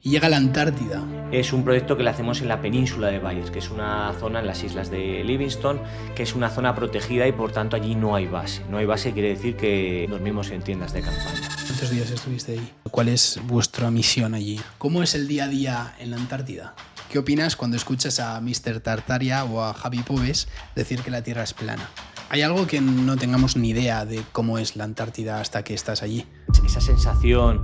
y llega a la Antártida. Es un proyecto que le hacemos en la península de Bayers, que es una zona en las islas de Livingstone, que es una zona protegida y por tanto allí no hay base. No hay base quiere decir que dormimos en tiendas de campaña. ¿Cuántos días estuviste ahí? ¿Cuál es vuestra misión allí? ¿Cómo es el día a día en la Antártida? ¿Qué opinas cuando escuchas a Mr. Tartaria o a Javi Pobes decir que la Tierra es plana? ¿Hay algo que no tengamos ni idea de cómo es la Antártida hasta que estás allí? Esa sensación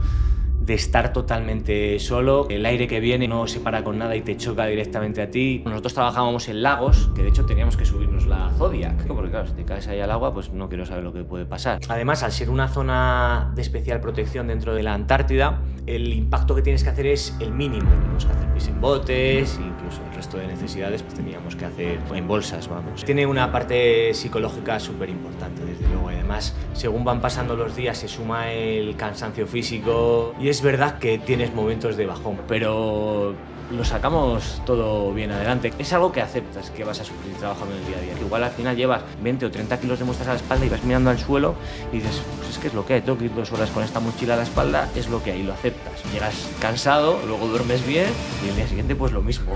de estar totalmente solo, el aire que viene no se para con nada y te choca directamente a ti. Nosotros trabajábamos en lagos, que de hecho teníamos que subirnos la Zodiac, porque claro, si te caes ahí al agua, pues no quiero saber lo que puede pasar. Además, al ser una zona de especial protección dentro de la Antártida, el impacto que tienes que hacer es el mínimo. Tenemos que hacer pis en botes, incluso el resto de necesidades pues teníamos que hacer en bolsas, vamos. Tiene una parte psicológica súper importante, desde luego. Además, según van pasando los días, se suma el cansancio físico y es verdad que tienes momentos de bajón, pero lo sacamos todo bien adelante. Es algo que aceptas que vas a sufrir trabajando en el día a día. Igual al final llevas 20 o 30 kilos de muestras a la espalda y vas mirando al suelo y dices, pues es que es lo que hay, tengo que ir 2 horas con esta mochila a la espalda, es lo que hay, lo aceptas. Llegas cansado, luego duermes bien y el día siguiente pues lo mismo.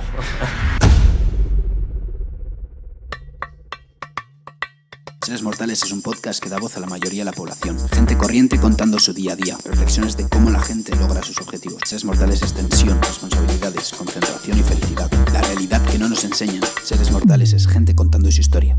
Seres Mortales es un podcast que da voz a la mayoría de la población. Gente corriente contando su día a día. Reflexiones de cómo la gente logra sus objetivos. Seres Mortales es tensión, responsabilidades, concentración y felicidad. La realidad que no nos enseñan. Seres Mortales es gente contando su historia.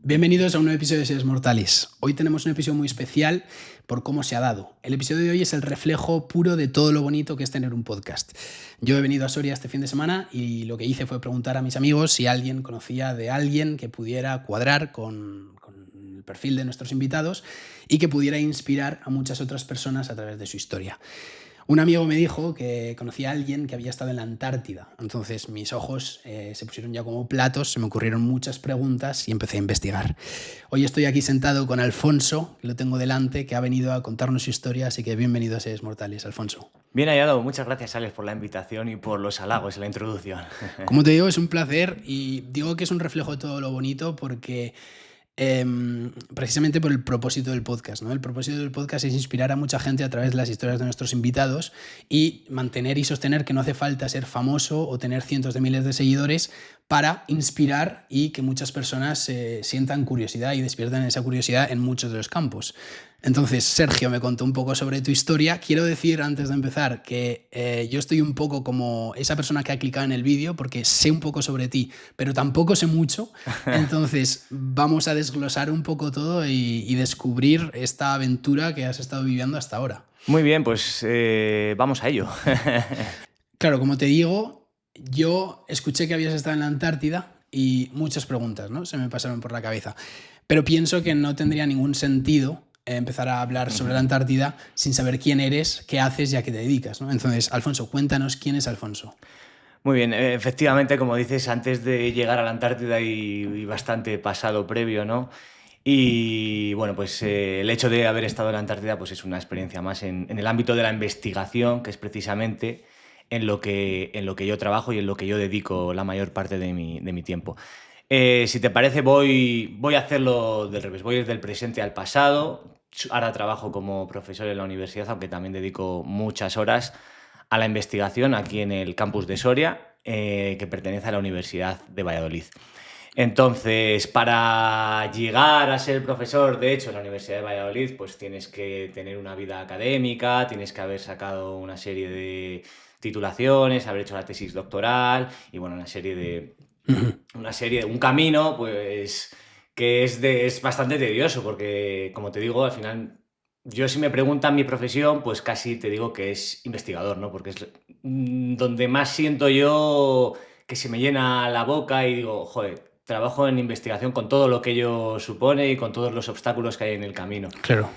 Bienvenidos a un nuevo episodio de Seres Mortales. Hoy tenemos un episodio muy especial por cómo se ha dado. El episodio de hoy es el reflejo puro de todo lo bonito que es tener un podcast. Yo he venido a Soria este fin de semana y lo que hice fue preguntar a mis amigos si alguien conocía de alguien que pudiera cuadrar con el perfil de nuestros invitados y que pudiera inspirar a muchas otras personas a través de su historia. Un amigo me dijo que conocía a alguien que había estado en la Antártida. Entonces mis ojos se pusieron ya como platos, se me ocurrieron muchas preguntas y empecé a investigar. Hoy estoy aquí sentado con Alfonso, que lo tengo delante, que ha venido a contarnos su historia, así que bienvenido a Seres Mortales, Alfonso. Bien hallado, muchas gracias Alex por la invitación y por los halagos en la introducción. Como te digo, es un placer y digo que es un reflejo de todo lo bonito porque... precisamente por el propósito del podcast, ¿no? El propósito del podcast es inspirar a mucha gente a través de las historias de nuestros invitados y mantener y sostener que no hace falta ser famoso o tener cientos de miles de seguidores para inspirar y que muchas personas sientan curiosidad y despierten esa curiosidad en muchos de los campos. Entonces, Sergio me contó un poco sobre tu historia. Quiero decir, antes de empezar, que yo estoy un poco como esa persona que ha clicado en el vídeo porque sé un poco sobre ti, pero tampoco sé mucho. Entonces, vamos a desglosar un poco todo y descubrir esta aventura que has estado viviendo hasta ahora. Muy bien, pues vamos a ello. Claro, como te digo, yo escuché que habías estado en la Antártida y muchas preguntas, ¿no? Se me pasaron por la cabeza. Pero pienso que no tendría ningún sentido empezar a hablar sobre la Antártida sin saber quién eres, qué haces y a qué te dedicas, ¿no? Entonces, Alfonso, cuéntanos quién es Alfonso. Muy bien, efectivamente, como dices, antes de llegar a la Antártida y bastante pasado previo, ¿no? Y bueno, pues el hecho de haber estado en la Antártida pues es una experiencia más en el ámbito de la investigación, que es precisamente en lo que yo trabajo y en lo que yo dedico la mayor parte de mi tiempo. Si te parece, voy a hacerlo del revés, voy desde el presente al pasado. Ahora trabajo como profesor en la universidad, aunque también dedico muchas horas a la investigación aquí en el campus de Soria, que pertenece a la Universidad de Valladolid. Entonces, para llegar a ser profesor, de hecho, en la Universidad de Valladolid, pues tienes que tener una vida académica, tienes que haber sacado una serie de titulaciones, haber hecho la tesis doctoral y bueno, un camino, pues que es bastante tedioso, porque como te digo, al final, yo si me preguntan mi profesión, pues casi te digo que es investigador, ¿no? Porque es donde más siento yo que se me llena la boca y digo, joder, trabajo en investigación con todo lo que ello supone y con todos los obstáculos que hay en el camino. Claro.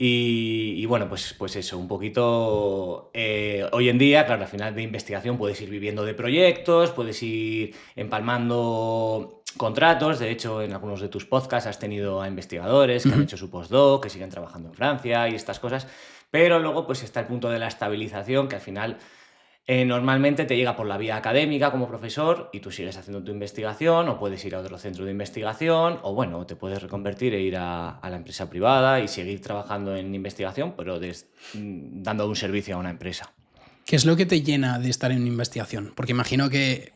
Y bueno, pues eso, un poquito hoy en día, claro, al final de investigación puedes ir viviendo de proyectos, puedes ir empalmando contratos. De hecho, en algunos de tus podcasts has tenido a investigadores que han hecho su postdoc, que siguen trabajando en Francia y estas cosas. Pero luego pues está el punto de la estabilización, que al final Normalmente te llega por la vía académica como profesor y tú sigues haciendo tu investigación, o puedes ir a otro centro de investigación, o bueno, te puedes reconvertir e ir a la empresa privada y seguir trabajando en investigación, pero dando un servicio a una empresa. ¿Qué es lo que te llena de estar en investigación? Porque imagino que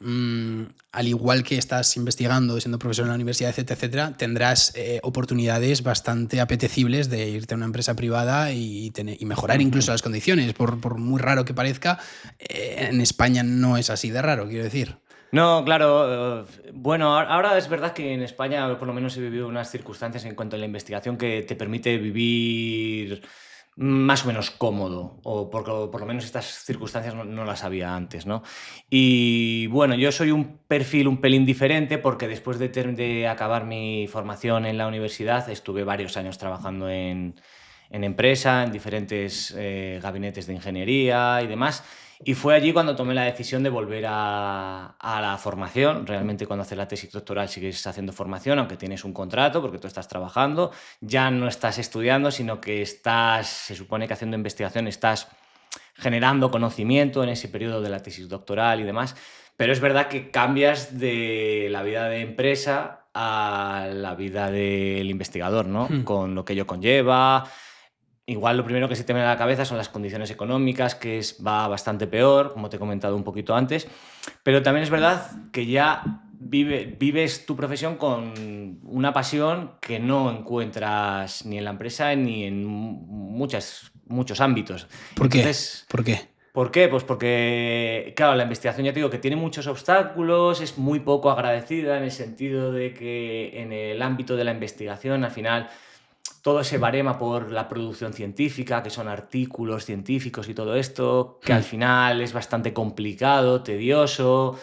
al igual que estás investigando, siendo profesor en la universidad, etcétera, etcétera, tendrás oportunidades bastante apetecibles de irte a una empresa privada y mejorar incluso las condiciones. Por muy raro que parezca, en España no es así de raro, quiero decir. No, claro. Bueno, ahora es verdad que en España por lo menos he vivido unas circunstancias en cuanto a la investigación que te permite vivir más o menos cómodo, o por lo menos estas circunstancias no las había antes, ¿no? Y bueno, yo soy un perfil un pelín diferente porque después de acabar mi formación en la universidad estuve varios años trabajando en empresa, en diferentes gabinetes de ingeniería y demás. Y fue allí cuando tomé la decisión de volver a la formación. Realmente cuando haces la tesis doctoral sigues haciendo formación, aunque tienes un contrato porque tú estás trabajando. Ya no estás estudiando, sino que se supone que haciendo investigación estás generando conocimiento en ese periodo de la tesis doctoral y demás. Pero es verdad que cambias de la vida de empresa a la vida del investigador, ¿no? Con lo que ello conlleva. Igual lo primero que se te viene a la cabeza son las condiciones económicas, va bastante peor, como te he comentado un poquito antes, pero también es verdad que ya vives tu profesión con una pasión que no encuentras ni en la empresa ni en muchos ámbitos. ¿Por qué? ¿Por qué? Pues porque, claro, la investigación, ya te digo, que tiene muchos obstáculos, es muy poco agradecida en el sentido de que en el ámbito de la investigación, al final, todo se barema por la producción científica, que son artículos científicos y todo esto, que al final es bastante complicado, tedioso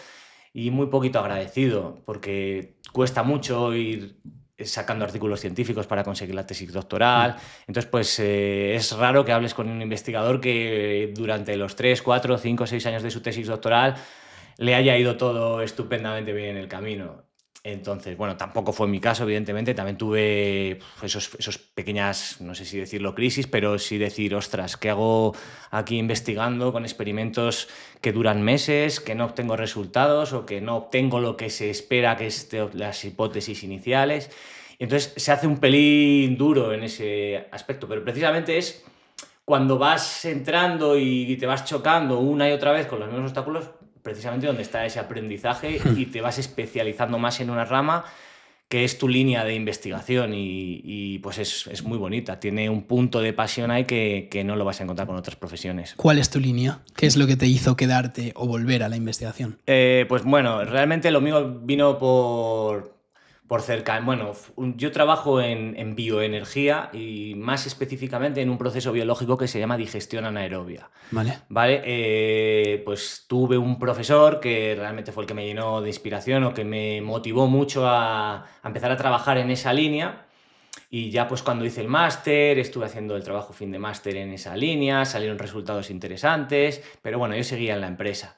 y muy poquito agradecido, porque cuesta mucho ir sacando artículos científicos para conseguir la tesis doctoral. Entonces, pues es raro que hables con un investigador que durante los 3, 4, 5, 6 años de su tesis doctoral le haya ido todo estupendamente bien en el camino. Entonces, bueno, tampoco fue mi caso, evidentemente. También tuve esos pequeñas, no sé si decirlo crisis, pero sí decir, ostras, ¿qué hago aquí investigando con experimentos que duran meses, que no obtengo resultados o que no obtengo lo que se espera que es las hipótesis iniciales? Y entonces se hace un pelín duro en ese aspecto, pero precisamente es cuando vas entrando y te vas chocando una y otra vez con los mismos obstáculos, precisamente donde está ese aprendizaje y te vas especializando más en una rama que es tu línea de investigación y pues es muy bonita. Tiene un punto de pasión ahí que no lo vas a encontrar con otras profesiones. ¿Cuál es tu línea? ¿Qué es lo que te hizo quedarte o volver a la investigación? Pues bueno, realmente lo mío vino por cerca. Bueno, yo trabajo en bioenergía y más específicamente en un proceso biológico que se llama digestión anaerobia. Vale. Pues tuve un profesor que realmente fue el que me llenó de inspiración o que me motivó mucho a empezar a trabajar en esa línea. Y ya pues cuando hice el máster, estuve haciendo el trabajo fin de máster en esa línea, salieron resultados interesantes, pero bueno, yo seguía en la empresa.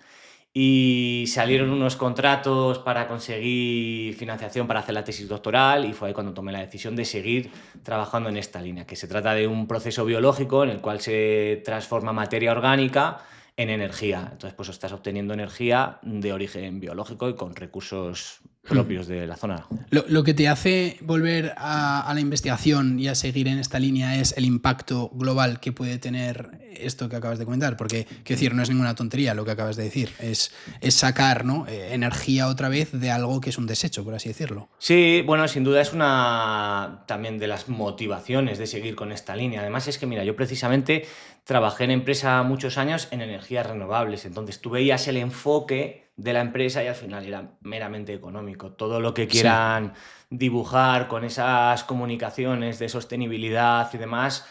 Y salieron unos contratos para conseguir financiación para hacer la tesis doctoral y fue ahí cuando tomé la decisión de seguir trabajando en esta línea, que se trata de un proceso biológico en el cual se transforma materia orgánica en energía. Entonces, pues estás obteniendo energía de origen biológico y con recursos propios de la zona. Lo que te hace volver a la investigación y a seguir en esta línea es el impacto global que puede tener esto que acabas de comentar, porque, quiero decir, no es ninguna tontería lo que acabas de decir, es sacar, ¿no?, energía otra vez de algo que es un desecho, por así decirlo. Sí, bueno, sin duda es una también de las motivaciones de seguir con esta línea. Además es que, mira, yo precisamente trabajé en empresa muchos años en energías renovables, entonces tú veías el enfoque de la empresa y al final era meramente económico. Todo lo que quieran dibujar con esas comunicaciones de sostenibilidad y demás,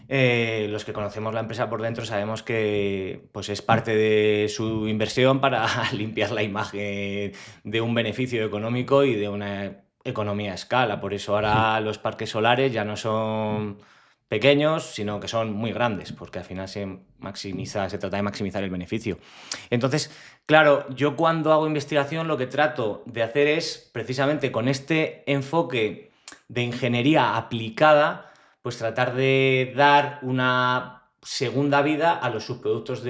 los que conocemos la empresa por dentro sabemos que pues, es parte de su inversión para limpiar la imagen de un beneficio económico y de una economía a escala. Por eso ahora los parques solares ya no son pequeños, sino que son muy grandes, porque al final se trata de maximizar el beneficio. Entonces, claro, yo cuando hago investigación lo que trato de hacer es, precisamente con este enfoque de ingeniería aplicada, pues tratar de dar una segunda vida a los subproductos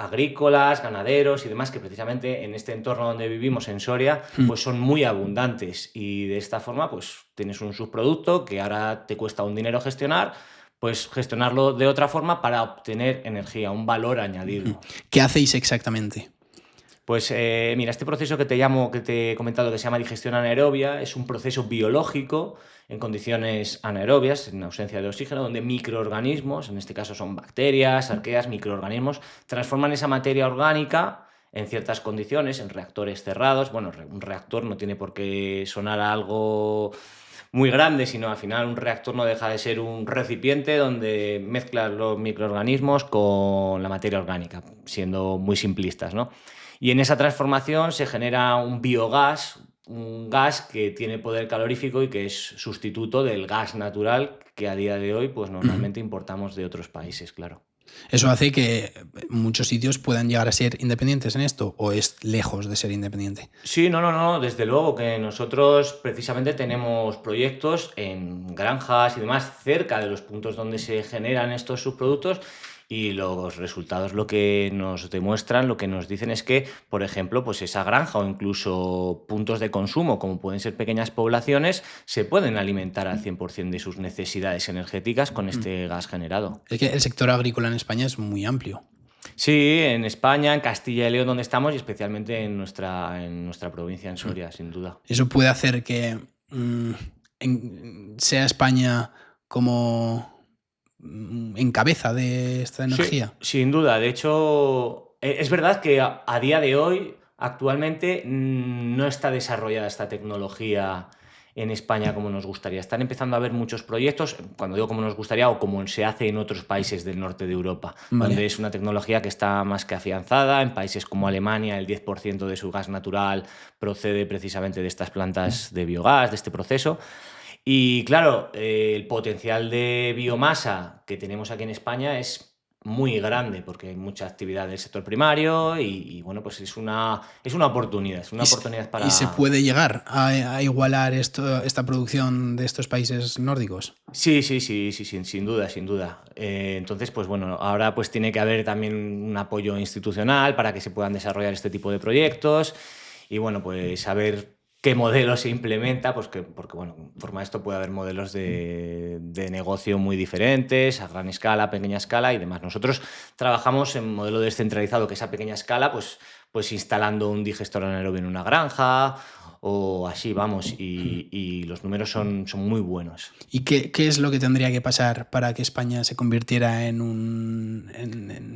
agrícolas, ganaderos y demás, que precisamente en este entorno donde vivimos, en Soria, pues son muy abundantes, y de esta forma pues tienes un subproducto que ahora te cuesta un dinero gestionar, pues gestionarlo de otra forma para obtener energía, un valor añadido. ¿Qué hacéis exactamente? Pues mira, este proceso que te he comentado, que se llama digestión anaerobia, es un proceso biológico en condiciones anaerobias, en ausencia de oxígeno, donde microorganismos, en este caso son bacterias, arqueas, microorganismos, transforman esa materia orgánica en ciertas condiciones, en reactores cerrados. Bueno, un reactor no tiene por qué sonar a algo muy grande, sino al final un reactor no deja de ser un recipiente donde mezclas los microorganismos con la materia orgánica, siendo muy simplistas, ¿no? Y en esa transformación se genera un biogás, un gas que tiene poder calorífico y que es sustituto del gas natural que a día de hoy pues normalmente importamos de otros países, claro. ¿Eso hace que muchos sitios puedan llegar a ser independientes en esto o es lejos de ser independiente? Sí, no, desde luego que nosotros precisamente tenemos proyectos en granjas y demás cerca de los puntos donde se generan estos subproductos, y los resultados lo que nos demuestran, lo que nos dicen es que, por ejemplo, pues esa granja o incluso puntos de consumo, como pueden ser pequeñas poblaciones, se pueden alimentar al 100% de sus necesidades energéticas con este gas generado. Es que el sector agrícola en España es muy amplio. Sí, en España, en Castilla y León, donde estamos, y especialmente en nuestra provincia, en Soria, sin duda. Eso puede hacer que sea España como en cabeza de esta energía. Sí, sin duda. De hecho, es verdad que a día de hoy, actualmente, no está desarrollada esta tecnología en España como nos gustaría. Están empezando a haber muchos proyectos, cuando digo como nos gustaría, o como se hace en otros países del norte de Europa, Vale. donde es una tecnología que está más que afianzada. En países como Alemania, el 10% de su gas natural procede precisamente de estas plantas de biogás, de este proceso. Y claro, el potencial de biomasa que tenemos aquí en España es muy grande, porque hay mucha actividad del sector primario y bueno, pues es una oportunidad, para... ¿Y se puede llegar a igualar esta producción de estos países nórdicos? Sí, sin duda, sin duda. Entonces, pues bueno, ahora pues tiene que haber también un apoyo institucional para que se puedan desarrollar este tipo de proyectos, y bueno, pues a ver qué modelo se implementa, pues porque bueno, en forma de esto puede haber modelos de negocio muy diferentes, a gran escala, a pequeña escala y demás. Nosotros trabajamos en modelo descentralizado, que es a pequeña escala, pues instalando un digestor anaerobio en una granja o así, vamos, y los números son muy buenos. ¿Y qué es lo que tendría que pasar para que España se convirtiera en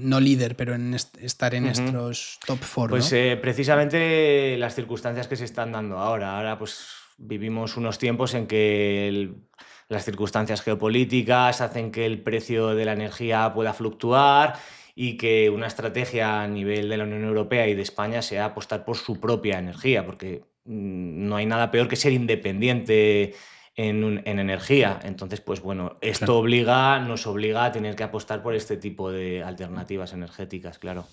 no líder, pero en estar en estos top 4? Pues ¿no? precisamente las circunstancias que se están dando ahora. Ahora pues vivimos unos tiempos en que las circunstancias geopolíticas hacen que el precio de la energía pueda fluctuar, y que una estrategia a nivel de la Unión Europea y de España sea apostar por su propia energía, porque no hay nada peor que ser independiente en energía. Entonces, pues bueno, esto Claro. nos obliga a tener que apostar por este tipo de alternativas energéticas, claro.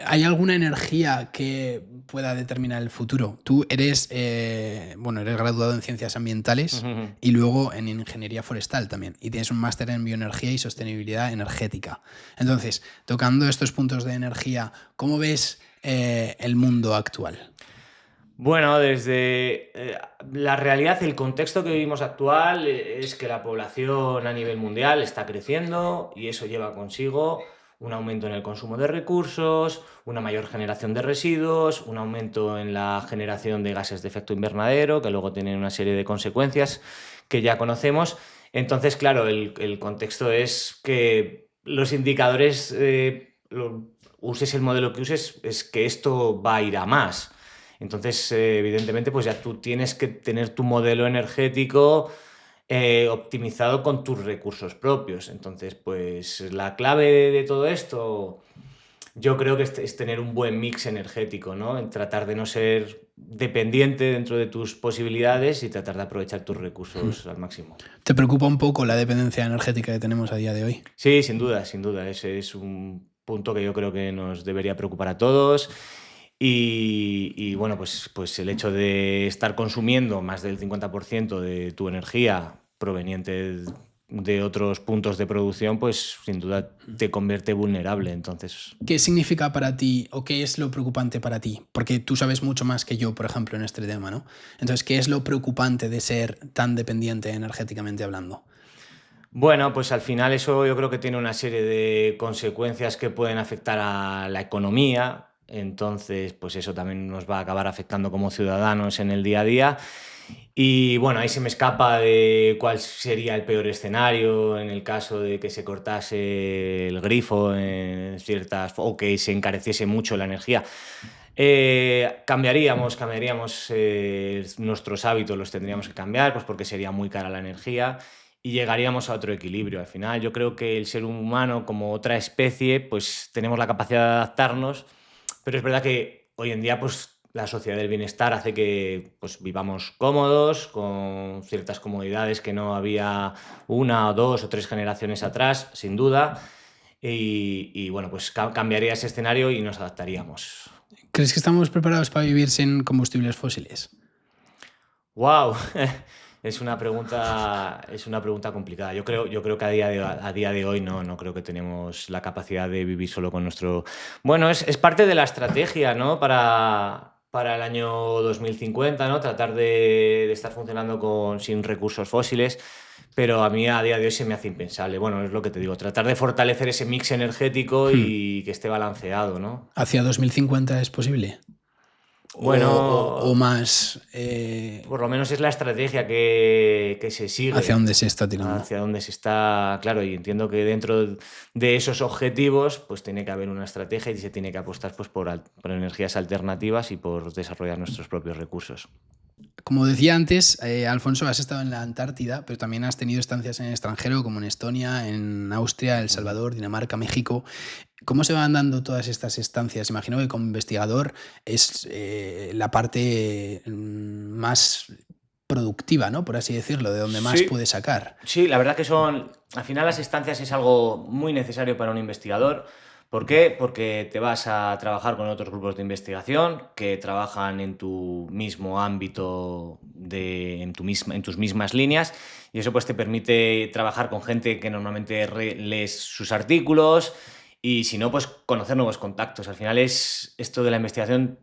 ¿Hay alguna energía que pueda determinar el futuro? Tú eres graduado en ciencias ambientales y luego en ingeniería forestal también, y tienes un máster en bioenergía y sostenibilidad energética. Entonces, tocando estos puntos de energía, ¿cómo ves el mundo actual? Bueno, desde la realidad, el contexto que vivimos actual es que la población a nivel mundial está creciendo, y eso lleva consigo un aumento en el consumo de recursos, una mayor generación de residuos, un aumento en la generación de gases de efecto invernadero, que luego tienen una serie de consecuencias que ya conocemos. Entonces, claro, el contexto es que los indicadores, uses el modelo que uses, es que esto va a ir a más. Entonces, evidentemente, pues ya tú tienes que tener tu modelo energético optimizado con tus recursos propios. Entonces, pues la clave de todo esto, yo creo que es tener un buen mix energético, ¿no? En tratar de no ser dependiente dentro de tus posibilidades y tratar de aprovechar tus recursos al máximo. ¿Te preocupa un poco la dependencia energética que tenemos a día de hoy? Sí, sin duda, sin duda. Ese es un punto que yo creo que nos debería preocupar a todos. Y bueno, pues el hecho de estar consumiendo más del 50% de tu energía proveniente de otros puntos de producción, pues sin duda te convierte vulnerable. Entonces, ¿Qué significa para ti o qué es lo preocupante para ti? Porque tú sabes mucho más que yo, por ejemplo, en este tema, ¿no? Entonces, ¿qué es lo preocupante de ser tan dependiente energéticamente hablando? bueno, pues al final eso yo creo que tiene una serie de consecuencias que pueden afectar a la economía. Entonces, pues eso también nos va a acabar afectando como ciudadanos en el día a día. Y bueno, ahí se me escapa de cuál sería el peor escenario en el caso de que se cortase el grifo en ciertas o que se encareciese mucho la energía. Cambiaríamos nuestros hábitos, los tendríamos que cambiar, pues porque sería muy cara la energía y llegaríamos a otro equilibrio. Al final, yo creo que el ser humano, como otra especie, pues tenemos la capacidad de adaptarnos, pero es verdad que hoy en día, pues la sociedad del bienestar hace que pues, vivamos cómodos, con ciertas comodidades que no había una o dos o tres generaciones atrás, sin duda. Y bueno, pues cambiaría ese escenario y nos adaptaríamos. ¿Crees que estamos preparados para vivir sin combustibles fósiles? ¡Wow! Es una pregunta complicada. Yo creo que a día de hoy no creo que tenemos la capacidad de vivir solo con nuestro... Bueno, es parte de la estrategia, ¿no? Para el año 2050, ¿no? Tratar de estar funcionando sin recursos fósiles, pero a mí a día de hoy se me hace impensable. Bueno, es lo que te digo, tratar de fortalecer ese mix energético y que esté balanceado, ¿no? ¿Hacia 2050 es posible? ¿O Bueno, más por lo menos es la estrategia que se hacia sigue, dónde se está tirando? hacia dónde se está, claro, y entiendo que dentro de esos objetivos pues tiene que haber una estrategia y se tiene que apostar pues, por energías alternativas y por desarrollar nuestros propios recursos. Como decía antes, Alfonso, has estado en la Antártida, pero también has tenido estancias en el extranjero, como en Estonia, en Austria, El Salvador, Dinamarca, México. ¿Cómo se van dando todas estas estancias? Imagino que como investigador es la parte más productiva, ¿no? Por así decirlo, de donde más Sí, puede sacar. sí, la verdad que al final las estancias es algo muy necesario para un investigador. ¿Por qué? Porque te vas a trabajar con otros grupos de investigación que trabajan en tu mismo ámbito, en tus mismas líneas, y eso pues te permite trabajar con gente que normalmente lees sus artículos y si no, pues conocer nuevos contactos. Al final esto de la investigación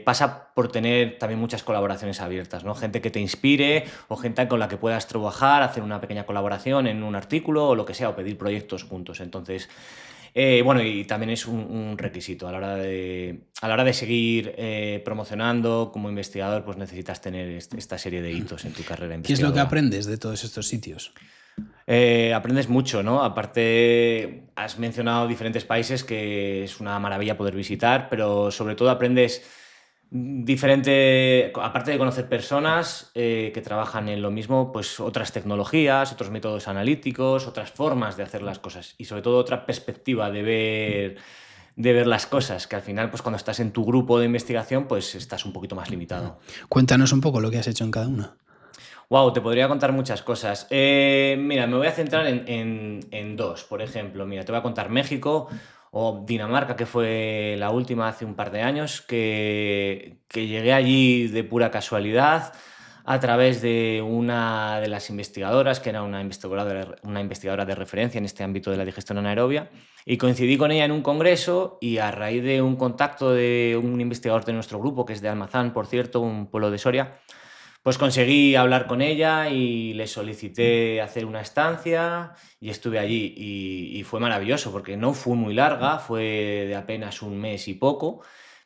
pasa por tener también muchas colaboraciones abiertas, ¿no? Gente que te inspire o gente con la que puedas trabajar, hacer una pequeña colaboración en un artículo o lo que sea, o pedir proyectos juntos. Entonces, bueno, y también es un requisito. A la hora de seguir promocionando como investigador, pues necesitas tener esta serie de hitos en tu carrera ¿Qué es lo que investigadora. aprendes de todos estos sitios? Aprendes mucho, ¿no? Aparte, has mencionado diferentes países que es una maravilla poder visitar, pero sobre todo aprendes aparte de conocer personas que trabajan en lo mismo, pues otras tecnologías, otros métodos analíticos, otras formas de hacer las cosas y sobre todo otra perspectiva de ver las cosas, que al final, pues cuando estás en tu grupo de investigación, pues estás un poquito más limitado. Cuéntanos un poco lo que has hecho en cada una. Wow, te podría contar muchas cosas. Mira, me voy a centrar en dos, por ejemplo. Mira, te voy a contar México o Dinamarca, que fue la última hace un par de años, que llegué allí de pura casualidad a través de una de las investigadoras, que era una investigadora de referencia en este ámbito de la digestión anaerobia, y coincidí con ella en un congreso y a raíz de un contacto de un investigador de nuestro grupo, que es de Almazán, por cierto, un pueblo de Soria, pues conseguí hablar con ella y le solicité hacer una estancia y estuve allí y fue maravilloso porque no fue muy larga, fue de apenas un mes y poco,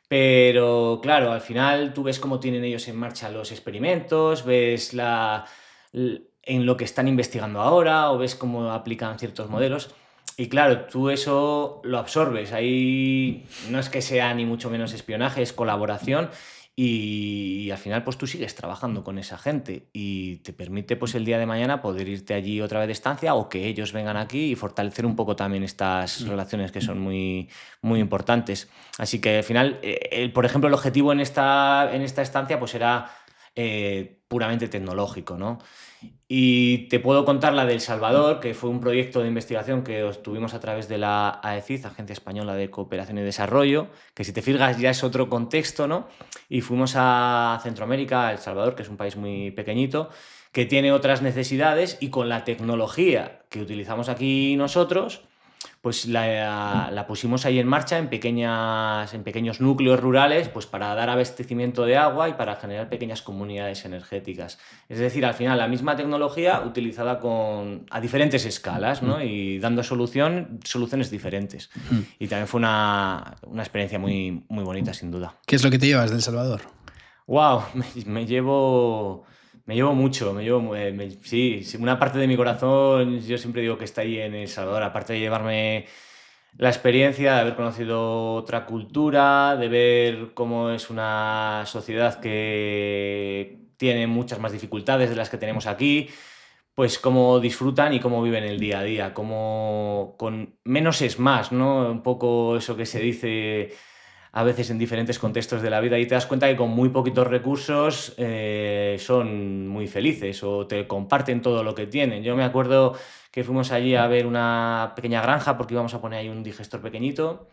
pero claro, al final tú ves cómo tienen ellos en marcha los experimentos, ves en lo que están investigando ahora o ves cómo aplican ciertos modelos. Y claro, tú eso lo absorbes. Ahí no es que sea ni mucho menos espionaje, es colaboración y al final pues tú sigues trabajando con esa gente y te permite pues el día de mañana poder irte allí otra vez de estancia o que ellos vengan aquí y fortalecer un poco también estas relaciones que son muy, muy importantes. Así que al final, por ejemplo, el objetivo en esta estancia pues era puramente tecnológico, ¿no? Y te puedo contar la de El Salvador, que fue un proyecto de investigación que tuvimos a través de la AECID, Agencia Española de Cooperación y Desarrollo, que si te fijas ya es otro contexto, ¿no? Y fuimos a Centroamérica, a El Salvador, que es un país muy pequeñito, que tiene otras necesidades, y con la tecnología que utilizamos aquí nosotros, pues la pusimos ahí en marcha en pequeños núcleos rurales, pues para dar abastecimiento de agua y para generar pequeñas comunidades energéticas. Es decir, al final la misma tecnología utilizada a diferentes escalas, ¿no? Y dando soluciones diferentes. Y también fue una experiencia muy, muy bonita, sin duda. ¿Qué es lo que te llevas de El Salvador? ¡Wow! Me llevo mucho, sí, una parte de mi corazón, yo siempre digo que está ahí en El Salvador, aparte de llevarme la experiencia de haber conocido otra cultura, de ver cómo es una sociedad que tiene muchas más dificultades de las que tenemos aquí, pues cómo disfrutan y cómo viven el día a día, cómo con menos es más, ¿no? Un poco eso que se dice a veces en diferentes contextos de la vida, y te das cuenta que con muy poquitos recursos son muy felices o te comparten todo lo que tienen. Yo me acuerdo que fuimos allí a ver una pequeña granja porque íbamos a poner ahí un digestor pequeñito,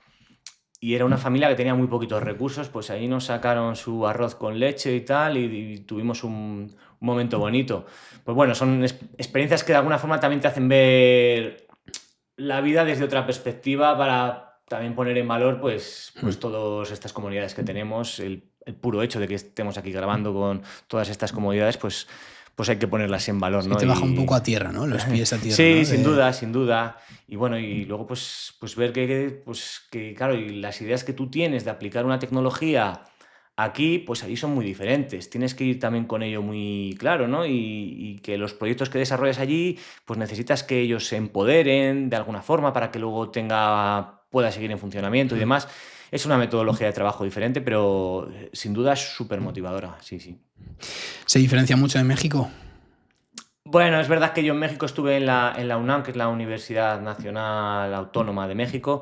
y era una familia que tenía muy poquitos recursos, pues ahí nos sacaron su arroz con leche y tal, y tuvimos un momento bonito. Pues bueno, son experiencias que de alguna forma también te hacen ver la vida desde otra perspectiva, para también poner en valor pues todas estas comunidades que tenemos. El puro hecho de que estemos aquí grabando con todas estas comodidades, pues hay que ponerlas en valor, Sí, ¿no? te baja un poco a tierra, ¿no? Los pies a tierra, Sí, ¿no? sin duda, sin duda. Y bueno, y luego pues ver que claro, y las ideas que tú tienes de aplicar una tecnología aquí, pues ahí son muy diferentes. Tienes que ir también con ello muy claro, ¿no? Y que los proyectos que desarrollas allí, pues necesitas que ellos se empoderen de alguna forma para que luego pueda seguir en funcionamiento y demás. Es una metodología de trabajo diferente, pero sin duda es súper motivadora, sí, sí. ¿Se diferencia mucho de México? Bueno, es verdad que yo en México estuve en la UNAM, que es la Universidad Nacional Autónoma de México,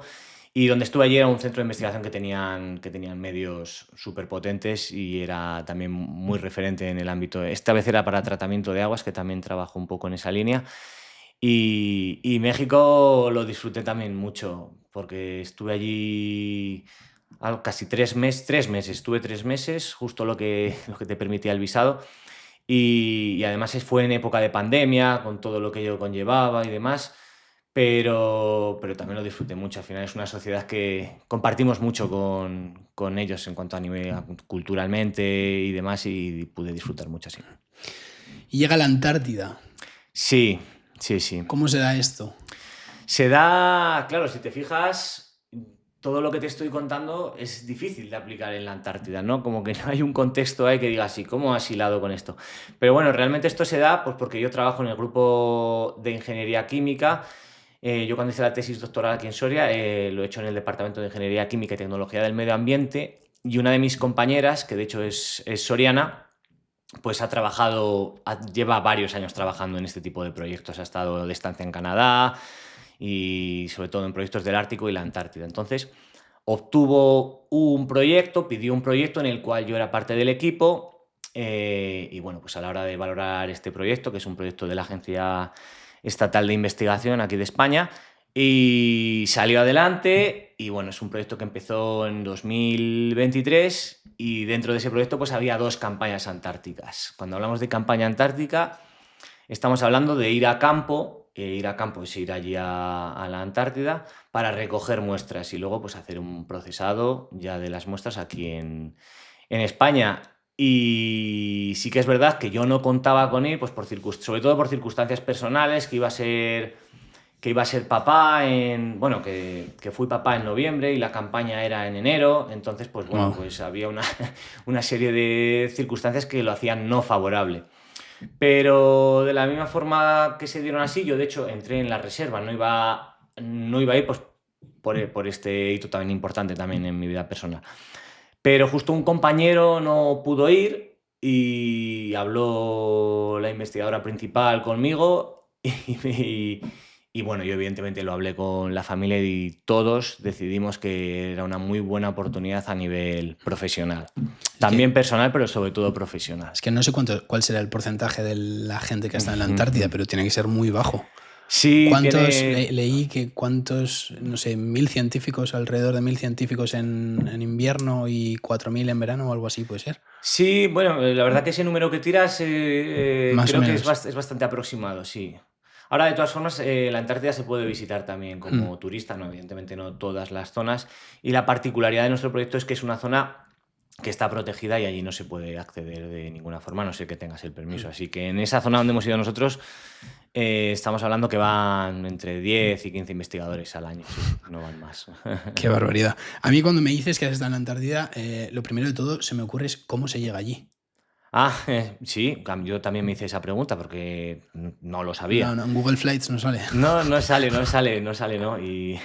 y donde estuve allí era un centro de investigación que tenían medios súper potentes, y era también muy referente en el ámbito. Esta vez era para tratamiento de aguas, que también trabajo un poco en esa línea. Y México lo disfruté también mucho, porque estuve allí casi 3 meses. Estuve 3 meses, justo lo que te permitía el visado. Y además fue en época de pandemia, con todo lo que ello conllevaba y demás, pero también lo disfruté mucho. Al final es una sociedad que compartimos mucho con ellos en cuanto a nivel culturalmente y demás, y pude disfrutar mucho, sí. Y llega a la Antártida. Sí, sí, sí. ¿Cómo se da esto? Se da, claro, si te fijas, todo lo que te estoy contando es difícil de aplicar en la Antártida, ¿no? Como que no hay un contexto ahí que diga así, ¿cómo has hilado con esto? Pero bueno, realmente esto se da pues porque yo trabajo en el grupo de ingeniería química. Yo cuando hice la tesis doctoral aquí en Soria, lo he hecho en el Departamento de Ingeniería Química y Tecnología del Medio Ambiente, y una de mis compañeras, que de hecho es soriana, pues lleva varios años trabajando en este tipo de proyectos. Ha estado de estancia en Canadá y sobre todo en proyectos del Ártico y la Antártida. Entonces, pidió un proyecto en el cual yo era parte del equipo, y bueno, pues a la hora de valorar este proyecto, que es un proyecto de la Agencia Estatal de Investigación aquí de España, y salió adelante. Y bueno, es un proyecto que empezó en 2023, y dentro de ese proyecto pues había 2 campañas antárticas. Cuando hablamos de campaña antártica, estamos hablando de ir a campo. Ir a campo es ir allí a la Antártida para recoger muestras y luego pues hacer un procesado ya de las muestras aquí en España. Y sí que es verdad que yo no contaba con ir, pues sobre todo por circunstancias personales, que iba a ser papá que fui papá en noviembre y la campaña era en enero. Entonces, pues bueno, pues había una serie de circunstancias que lo hacían no favorable. Pero de la misma forma que se dieron así, yo de hecho entré en la reserva, no iba a ir pues por este hito también importante también en mi vida personal. Pero justo un compañero no pudo ir y habló la investigadora principal conmigo, y Y bueno, yo evidentemente lo hablé con la familia y todos decidimos que era una muy buena oportunidad a nivel profesional. También personal, pero sobre todo profesional. Es que no sé cuál será el porcentaje de la gente que está en la Antártida, pero tiene que ser muy bajo. Sí, Leí que no sé, 1.000 científicos, alrededor de 1.000 científicos en invierno y 4.000 en verano o algo así, ¿puede ser? Sí, bueno, la verdad que ese número que tiras Más o creo que menos. es bastante aproximado, sí. Ahora, de todas formas, la Antártida se puede visitar también como turista, no, evidentemente no todas las zonas. Y la particularidad de nuestro proyecto es que es una zona que está protegida y allí no se puede acceder de ninguna forma, a no ser que tengas el permiso. Así que en esa zona donde hemos ido nosotros, estamos hablando que van entre 10 y 15 investigadores al año, sí, no van más. Qué barbaridad. A mí cuando me dices que has estado en la Antártida, lo primero de todo se me ocurre es cómo se llega allí. Sí, yo también me hice esa pregunta porque no lo sabía. No, en Google Flights no sale. No sale, ¿no? Y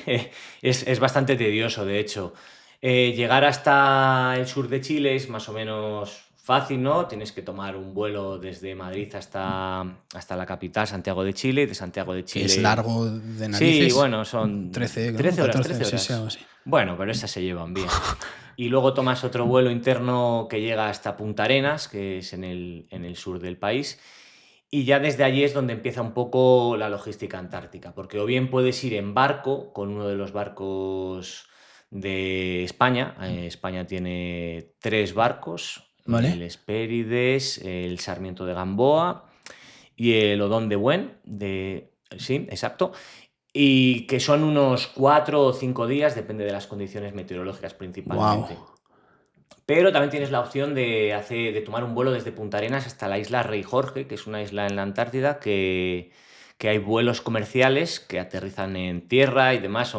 es bastante tedioso, de hecho. Llegar hasta el sur de Chile es más o menos fácil, ¿no? Tienes que tomar un vuelo desde Madrid hasta la capital, Santiago de Chile, y de Santiago de Que Chile... es largo de Sí, narices. bueno, son 13, ¿no? 13 horas, 14, 13 sí, horas. sí, algo así. Bueno, pero esas se llevan bien. Y luego tomas otro vuelo interno que llega hasta Punta Arenas, que es en el sur del país. Y ya desde allí es donde empieza un poco la logística antártica, porque o bien puedes ir en barco con uno de los barcos de España. España tiene 3 barcos, ¿Vale? el Hespérides, el Sarmiento de Gamboa y el Odón de Buen, sí, exacto, y que son unos 4 o 5 días, depende de las condiciones meteorológicas principalmente. Wow. Pero también tienes la opción de tomar un vuelo desde Punta Arenas hasta la isla Rey Jorge, que es una isla en la Antártida que hay vuelos comerciales que aterrizan en tierra y demás,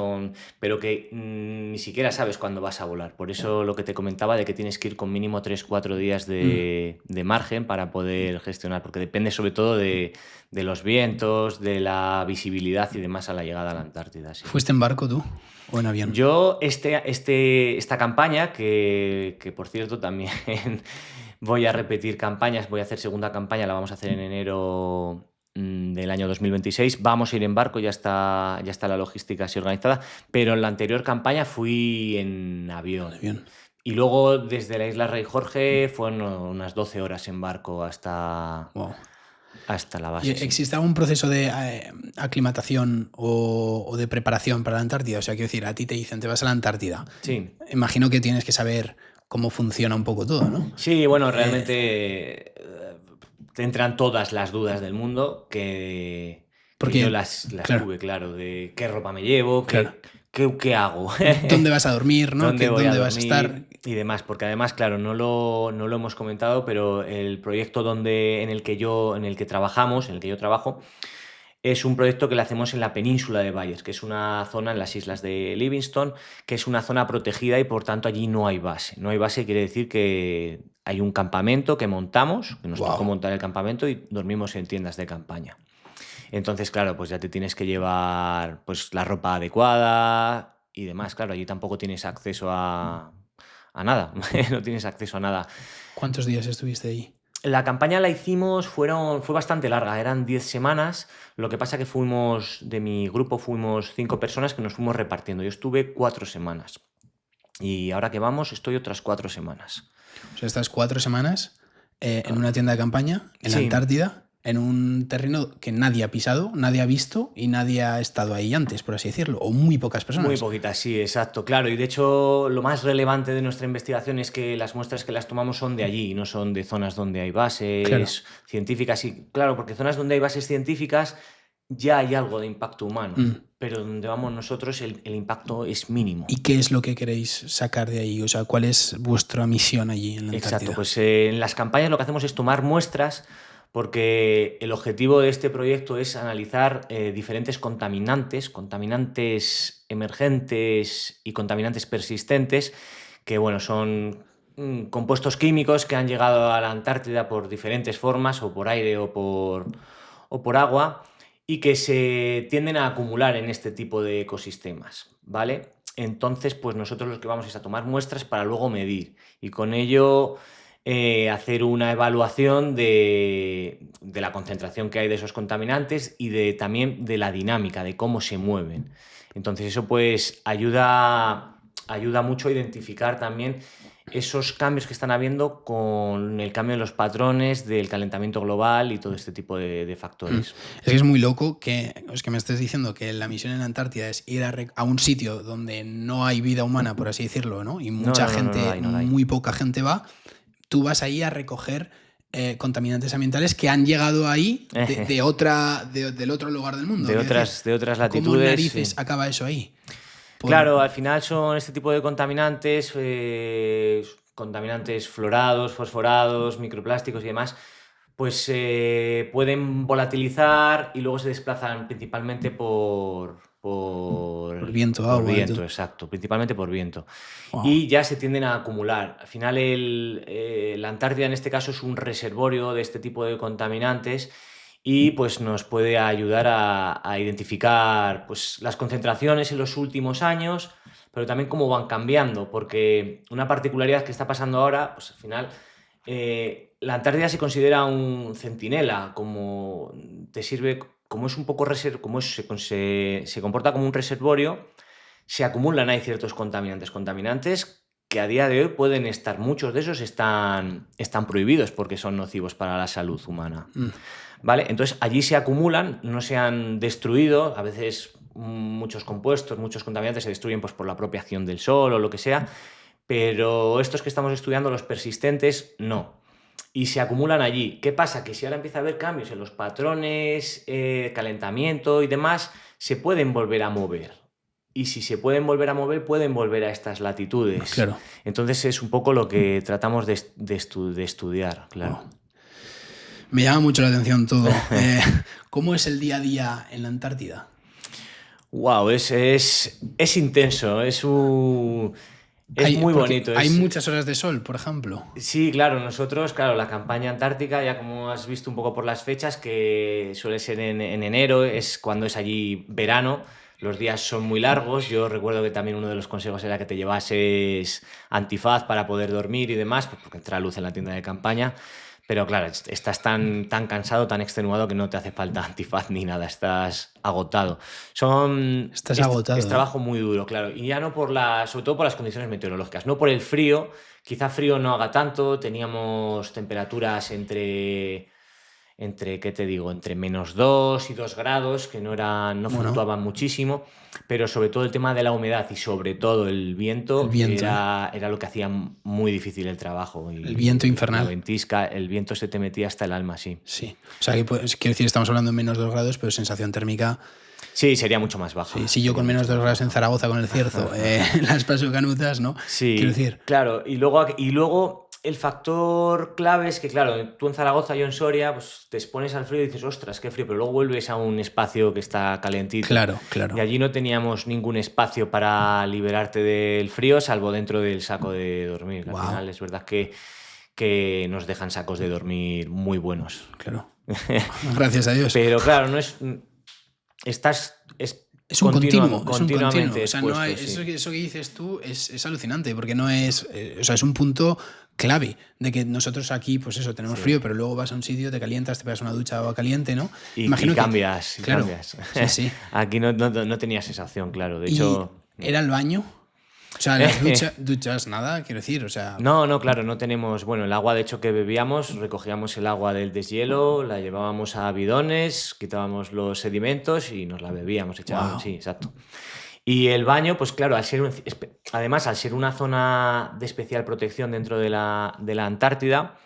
pero que ni siquiera sabes cuándo vas a volar. Por eso lo que te comentaba de que tienes que ir con mínimo 3-4 días de margen para poder gestionar, porque depende sobre todo de los vientos, de la visibilidad y demás a la llegada a la Antártida. Sí. ¿Fuiste en barco tú o en avión? Yo, esta campaña, que por cierto también voy a repetir campañas, voy a hacer segunda campaña, la vamos a hacer en enero del año 2026. Vamos a ir en barco, ya está la logística así organizada, pero en la anterior campaña fui en avión. Y luego desde la isla Rey Jorge fueron unas 12 horas en barco hasta... Wow. Hasta la base. ¿Y existe algún proceso de aclimatación o de preparación para la Antártida? O sea, quiero decir, a ti te dicen, te vas a la Antártida. Sí. Imagino que tienes que saber cómo funciona un poco todo, ¿no? Sí, bueno, realmente te entran todas las dudas del mundo que yo las tuve, claro, de qué ropa me llevo, qué hago. ¿Dónde vas a dormir, no? ¿Dónde vas a estar? Y demás, porque además, claro, no lo hemos comentado, pero el proyecto en el que yo trabajo, es un proyecto que le hacemos en la península de Bayers, que es una zona en las islas de Livingstone, que es una zona protegida y por tanto allí no hay base. No hay base quiere decir que hay un campamento que montamos, que nos tocó montar el campamento y dormimos en tiendas de campaña. Entonces, claro, pues ya te tienes que llevar pues, la ropa adecuada y demás. Claro, allí tampoco tienes acceso a nada, no tienes acceso a nada. ¿Cuántos días estuviste ahí? La campaña la hicimos, fue bastante larga, eran 10 semanas. Lo que pasa que de mi grupo fuimos 5 personas que nos fuimos repartiendo. Yo estuve 4 semanas. Y ahora que vamos, estoy otras 4 semanas. O sea, estás 4 semanas en una tienda de campaña, en la Antártida, en un terreno que nadie ha pisado, nadie ha visto y nadie ha estado ahí antes, por así decirlo, o muy pocas personas. Muy poquitas, sí, exacto, claro. Y de hecho, lo más relevante de nuestra investigación es que las muestras que las tomamos son de allí, no son de zonas donde hay bases científicas. Y claro, porque zonas donde hay bases científicas ya hay algo de impacto humano, pero donde vamos nosotros el impacto es mínimo. ¿Y qué es lo que queréis sacar de ahí? O sea, ¿cuál es vuestra misión allí en la Antártida? Exacto, pues en las campañas lo que hacemos es tomar muestras, porque el objetivo de este proyecto es analizar diferentes contaminantes emergentes y contaminantes persistentes, que bueno, son compuestos químicos que han llegado a la Antártida por diferentes formas, o por aire o por agua, y que se tienden a acumular en este tipo de ecosistemas, ¿vale? Entonces, pues nosotros lo que vamos es a tomar muestras para luego medir, y con ello hacer una evaluación de la concentración que hay de esos contaminantes y también de la dinámica, de cómo se mueven. Entonces eso pues ayuda mucho a identificar también esos cambios que están habiendo con el cambio de los patrones del calentamiento global y todo este tipo de factores. Es que es muy loco que me estés diciendo que la misión en la Antártida es ir a un sitio donde no hay vida humana, por así decirlo, ¿no? Y mucha gente, no la hay. muy poca gente va. Tú vas ahí a recoger contaminantes ambientales que han llegado ahí del otro lugar del mundo. De otras latitudes. ¿Cómo narices acaba eso ahí? Claro, al final son este tipo de contaminantes, contaminantes fluorados, fosforados, microplásticos y demás, pues pueden volatilizar y luego se desplazan principalmente por viento, agua. Por viento, exacto, principalmente por viento. Wow. Y ya se tienden a acumular. Al final la Antártida en este caso es un reservorio de este tipo de contaminantes y pues nos puede ayudar a identificar pues, las concentraciones en los últimos años, pero también cómo van cambiando, porque una particularidad que está pasando ahora, pues al final la Antártida se considera un centinela, como te sirve, como es un poco se comporta como un reservorio, se acumulan ahí ciertos contaminantes que a día de hoy pueden estar, muchos de esos están prohibidos porque son nocivos para la salud humana. ¿Vale? Entonces allí se acumulan, no se han destruido, a veces muchos compuestos, muchos contaminantes se destruyen pues, por la propia acción del sol o lo que sea, pero estos que estamos estudiando, los persistentes, no. Y se acumulan allí. ¿Qué pasa? Que si ahora empieza a haber cambios en los patrones, calentamiento y demás, se pueden volver a mover. Y si se pueden volver a mover, pueden volver a estas latitudes. Claro. Entonces es un poco lo que tratamos de estudiar, claro. Wow. Me llama mucho la atención todo. ¿Cómo es el día a día en la Antártida? Wow, es intenso, es muy bonito. Hay muchas horas de sol, por ejemplo. Sí, claro, nosotros, la campaña antártica, ya como has visto un poco por las fechas, que suele ser en enero, es cuando es allí verano. Los días son muy largos. Yo recuerdo que también uno de los consejos era que te llevases antifaz para poder dormir y demás, pues porque entra luz en la tienda de campaña. Pero claro, estás tan cansado, tan extenuado que no te hace falta antifaz ni nada, estás agotado. Estás agotado. Es trabajo muy duro, claro. Y ya no sobre todo por las condiciones meteorológicas, no por el frío. Quizá frío no haga tanto, teníamos temperaturas entre ¿qué te digo? Entre -2 y 2 grados, que no fluctuaban muchísimo, pero sobre todo el tema de la humedad y sobre todo el viento. Era lo que hacía muy difícil el trabajo. Y el viento infernal. La ventisca, el viento se te metía hasta el alma, sí. Sí, o sea, quiero decir, estamos hablando de -2 grados, pero sensación térmica... Sí, sería mucho más baja. Sí, yo con -2 grados en Zaragoza con el Cierzo, las paso canutas, ¿no? Sí, quiero decir. Claro, y luego el factor clave es que, claro, tú en Zaragoza, yo en Soria, pues te expones al frío y dices, ostras, qué frío, pero luego vuelves a un espacio que está calentito. Claro. Y allí no teníamos ningún espacio para liberarte del frío, salvo dentro del saco de dormir. Al final es verdad que nos dejan sacos de dormir muy buenos. Claro. Gracias a Dios. Pero claro, no es... Es un continuo. Continuamente o sea, no hay, sí. Eso que dices tú es alucinante, porque no es... o sea, es un punto clave de que nosotros aquí, pues eso, tenemos frío, pero luego vas a un sitio, te calientas, te pegas una ducha de agua caliente, ¿no? Y cambias. Claro. Sí. Aquí no tenías esa opción, claro. De hecho... ¿Era el baño? O sea, las duchas, nada, quiero decir, o sea... No, claro, no tenemos... Bueno, el agua, de hecho, que bebíamos, recogíamos el agua del deshielo, la llevábamos a bidones, quitábamos los sedimentos y nos la bebíamos, echábamos... Wow. Sí, exacto. Y el baño, pues claro, además, al ser una zona de especial protección dentro de la Antártida,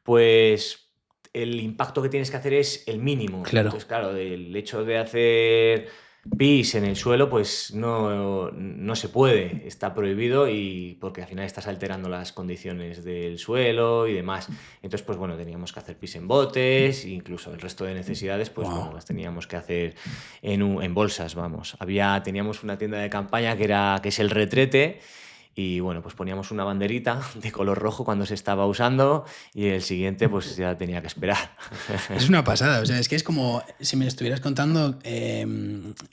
pues el impacto que tienes que hacer es el mínimo. Claro. Entonces, claro, el hecho de hacer pis en el suelo, pues no se puede, está prohibido, y porque al final estás alterando las condiciones del suelo y demás. Entonces, pues bueno, teníamos que hacer pis en botes, incluso el resto de necesidades, pues bueno, las teníamos que hacer en bolsas, vamos. Teníamos una tienda de campaña que es el Retrete, y bueno, pues poníamos una banderita de color rojo cuando se estaba usando y el siguiente pues ya tenía que esperar. Es una pasada, o sea, es que es como si me estuvieras contando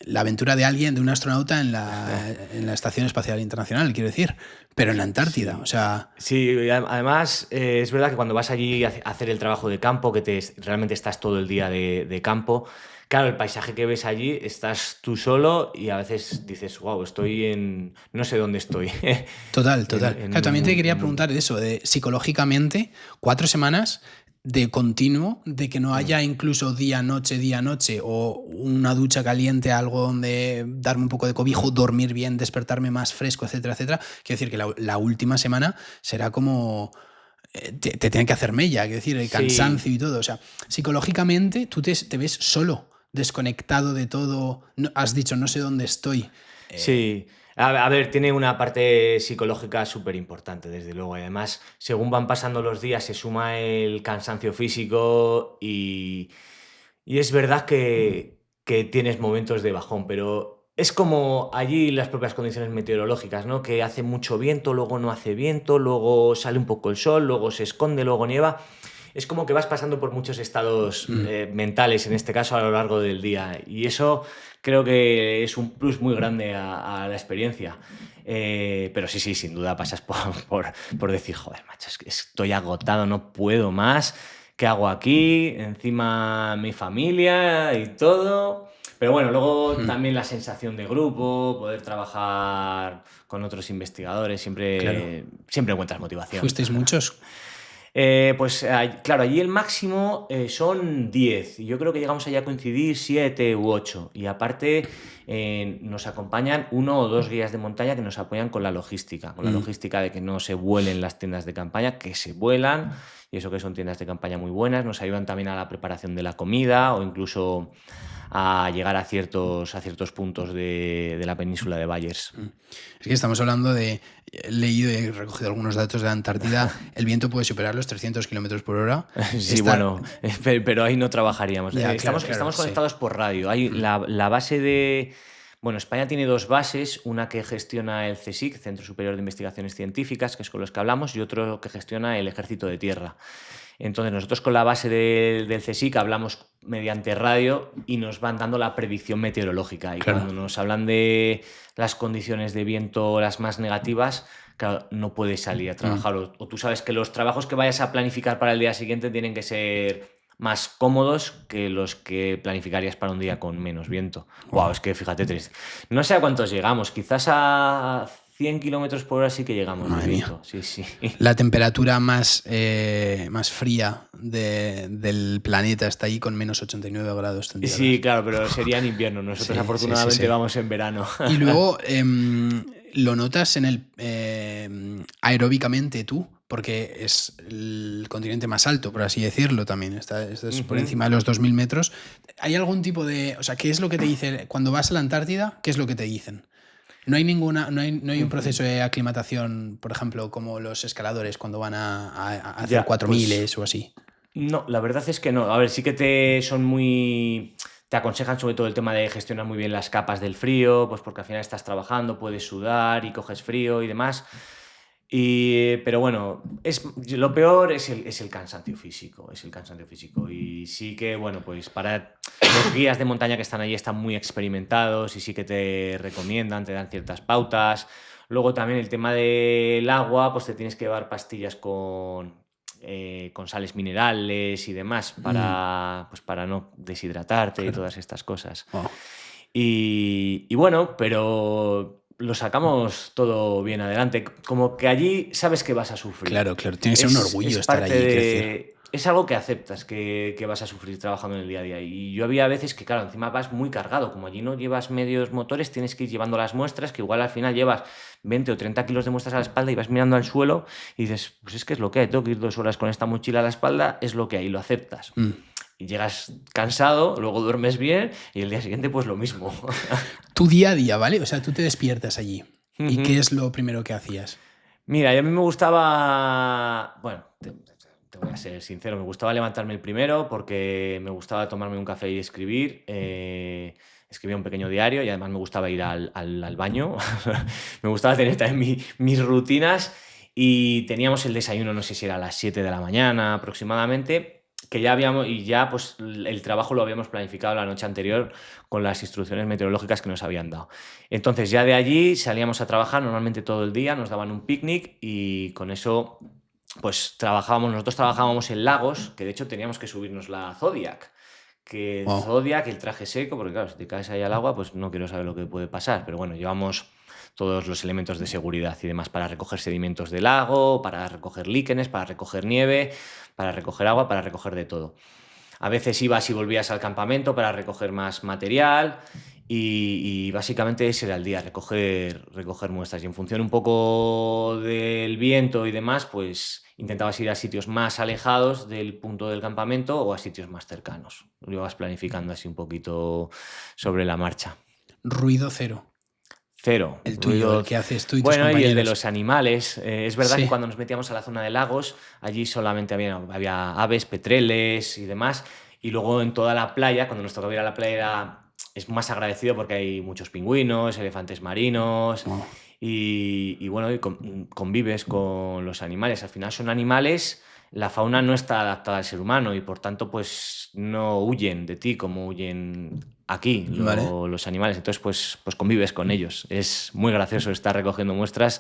la aventura de un astronauta en la Estación Espacial Internacional, quiero decir, Pero en la Antártida, o sea... Sí, además es verdad que cuando vas allí a hacer el trabajo de campo, que realmente estás todo el día de campo, claro, el paisaje que ves allí, estás tú solo y a veces dices, wow, estoy en... no sé dónde estoy. Total. Claro, también te quería un preguntar eso, de psicológicamente, 4 semanas de continuo, de que no haya incluso día-noche, o una ducha caliente, algo donde darme un poco de cobijo, dormir bien, despertarme más fresco, etcétera. Quiero decir que la última semana será como... te tienen que hacer mella, quiero decir, el cansancio Sí, y todo. O sea, psicológicamente tú te ves solo, desconectado de todo. Has dicho, no sé dónde estoy. sí. A ver, tiene una parte psicológica súper importante, desde luego. Y además, según van pasando los días, se suma el cansancio físico y es verdad que tienes momentos de bajón, pero es como allí las propias condiciones meteorológicas, ¿no? Que hace mucho viento, luego no hace viento, luego sale un poco el sol, luego se esconde, luego nieva. Es como que vas pasando por muchos estados mentales, en este caso, a lo largo del día. Y eso creo que es un plus muy grande a la experiencia. Pero sí, sin duda pasas por decir, joder, macho, es que estoy agotado, no puedo más. ¿Qué hago aquí? Encima mi familia y todo. Pero bueno, luego también la sensación de grupo, poder trabajar con otros investigadores, Claro. siempre encuentras motivación. ¿Fuisteis muchos? Pues claro, allí el máximo son 10 y yo creo que llegamos allá a coincidir 7 u 8 y aparte nos acompañan 1 o 2 guías de montaña que nos apoyan con la logística de que no se vuelen las tiendas de campaña, que se vuelan y eso que son tiendas de campaña muy buenas, nos ayudan también a la preparación de la comida o incluso a llegar a ciertos puntos de la península de Bayers. Es que estamos hablando de... He leído y he recogido algunos datos de la Antártida. El viento puede superar los 300 kilómetros por hora. Sí, bueno, pero ahí no trabajaríamos. Ya, Estamos claro, conectados por radio. Hay la base de... Bueno, España tiene 2 bases, una que gestiona el CSIC, Centro Superior de Investigaciones Científicas, que es con los que hablamos, y otro que gestiona el Ejército de Tierra. Entonces nosotros con la base del CSIC hablamos mediante radio y nos van dando la predicción meteorológica. Y Claro. cuando nos hablan de las condiciones de viento las más negativas, claro, no puedes salir a trabajar. O tú sabes que los trabajos que vayas a planificar para el día siguiente tienen que ser más cómodos que los que planificarías para un día con menos viento. Wow, es que fíjate, no sé a cuántos llegamos, quizás a 100 kilómetros por hora sí que llegamos. Madre mía. Viento. Sí. La temperatura más fría del planeta está ahí con menos 89 grados centígrados. Sí, claro, pero sería en invierno. Nosotros Sí, afortunadamente sí. vamos en verano. Y luego lo notas en aeróbicamente tú, porque es el continente más alto, por así decirlo también. Estás por encima de los 2000 metros. ¿Hay algún tipo de... O sea, ¿qué es lo que te dicen cuando vas a la Antártida? ¿Qué es lo que te dicen? No hay un proceso de aclimatación, por ejemplo, como los escaladores cuando van a hacer Ya, 4000 o así. No, la verdad es que no. A ver, sí que te aconsejan sobre todo el tema de gestionar muy bien las capas del frío, pues porque al final estás trabajando, puedes sudar y coges frío y demás. Pero bueno, lo peor es el cansancio físico, y sí que, bueno, pues para los guías de montaña que están allí están muy experimentados y sí que te recomiendan, te dan ciertas pautas. Luego también el tema del agua, pues te tienes que llevar pastillas con sales minerales y demás para no deshidratarte y todas estas cosas. Wow. Y bueno, pero lo sacamos todo bien adelante. Como que allí sabes que vas a sufrir. Claro, tiene que ser un orgullo estar allí y crecer. Es algo que aceptas, que vas a sufrir trabajando en el día a día. Y yo había veces que, claro, encima vas muy cargado. Como allí no llevas medios motores, tienes que ir llevando las muestras, que igual al final llevas 20 o 30 kilos de muestras a la espalda y vas mirando al suelo y dices, pues es que es lo que hay, tengo que ir 2 horas con esta mochila a la espalda, es lo que hay, lo aceptas. Y llegas cansado, luego duermes bien y el día siguiente pues lo mismo. Tu día a día, ¿vale? O sea, tú te despiertas allí. ¿Y qué es lo primero que hacías? Mira, y a mí me gustaba... Bueno, te voy a ser sincero, me gustaba levantarme el primero porque me gustaba tomarme un café y escribir. Escribía un pequeño diario y además me gustaba ir al baño. Me gustaba tener también mis rutinas y teníamos el desayuno, no sé si era a las 7 de la mañana aproximadamente, que ya habíamos, y ya pues el trabajo lo habíamos planificado la noche anterior con las instrucciones meteorológicas que nos habían dado. Entonces ya de allí salíamos a trabajar normalmente todo el día, nos daban un picnic y con eso pues nosotros trabajábamos en Lagos, que de hecho teníamos que subirnos la Zodiac. Que Wow. Zodiac, el traje seco, porque claro, si te caes ahí al agua, pues no quiero saber lo que puede pasar. Pero bueno, llevamos todos los elementos de seguridad y demás para recoger sedimentos del lago, para recoger líquenes, para recoger nieve, para recoger agua, para recoger de todo. A veces ibas y volvías al campamento para recoger más material y básicamente ese era el día, recoger muestras. Y en función un poco del viento y demás, pues intentabas ir a sitios más alejados del punto del campamento o a sitios más cercanos. Lo ibas planificando así un poquito sobre la marcha. Ruido cero. Cero. El tuyo, el que haces tú y tus Bueno, y el de compañeros. los animales. Es verdad Sí. que cuando nos metíamos a la zona de Lagos, allí solamente había aves, petreles y demás. Y luego en toda la playa, cuando nos tocaba ir a la playa, es más agradecido porque hay muchos pingüinos, elefantes marinos. Wow. Y bueno, y convives con los animales. Al final son animales, la fauna no está adaptada al ser humano y por tanto pues no huyen de ti como huyen aquí Vale. los animales. Entonces pues convives con ellos. Es muy gracioso estar recogiendo muestras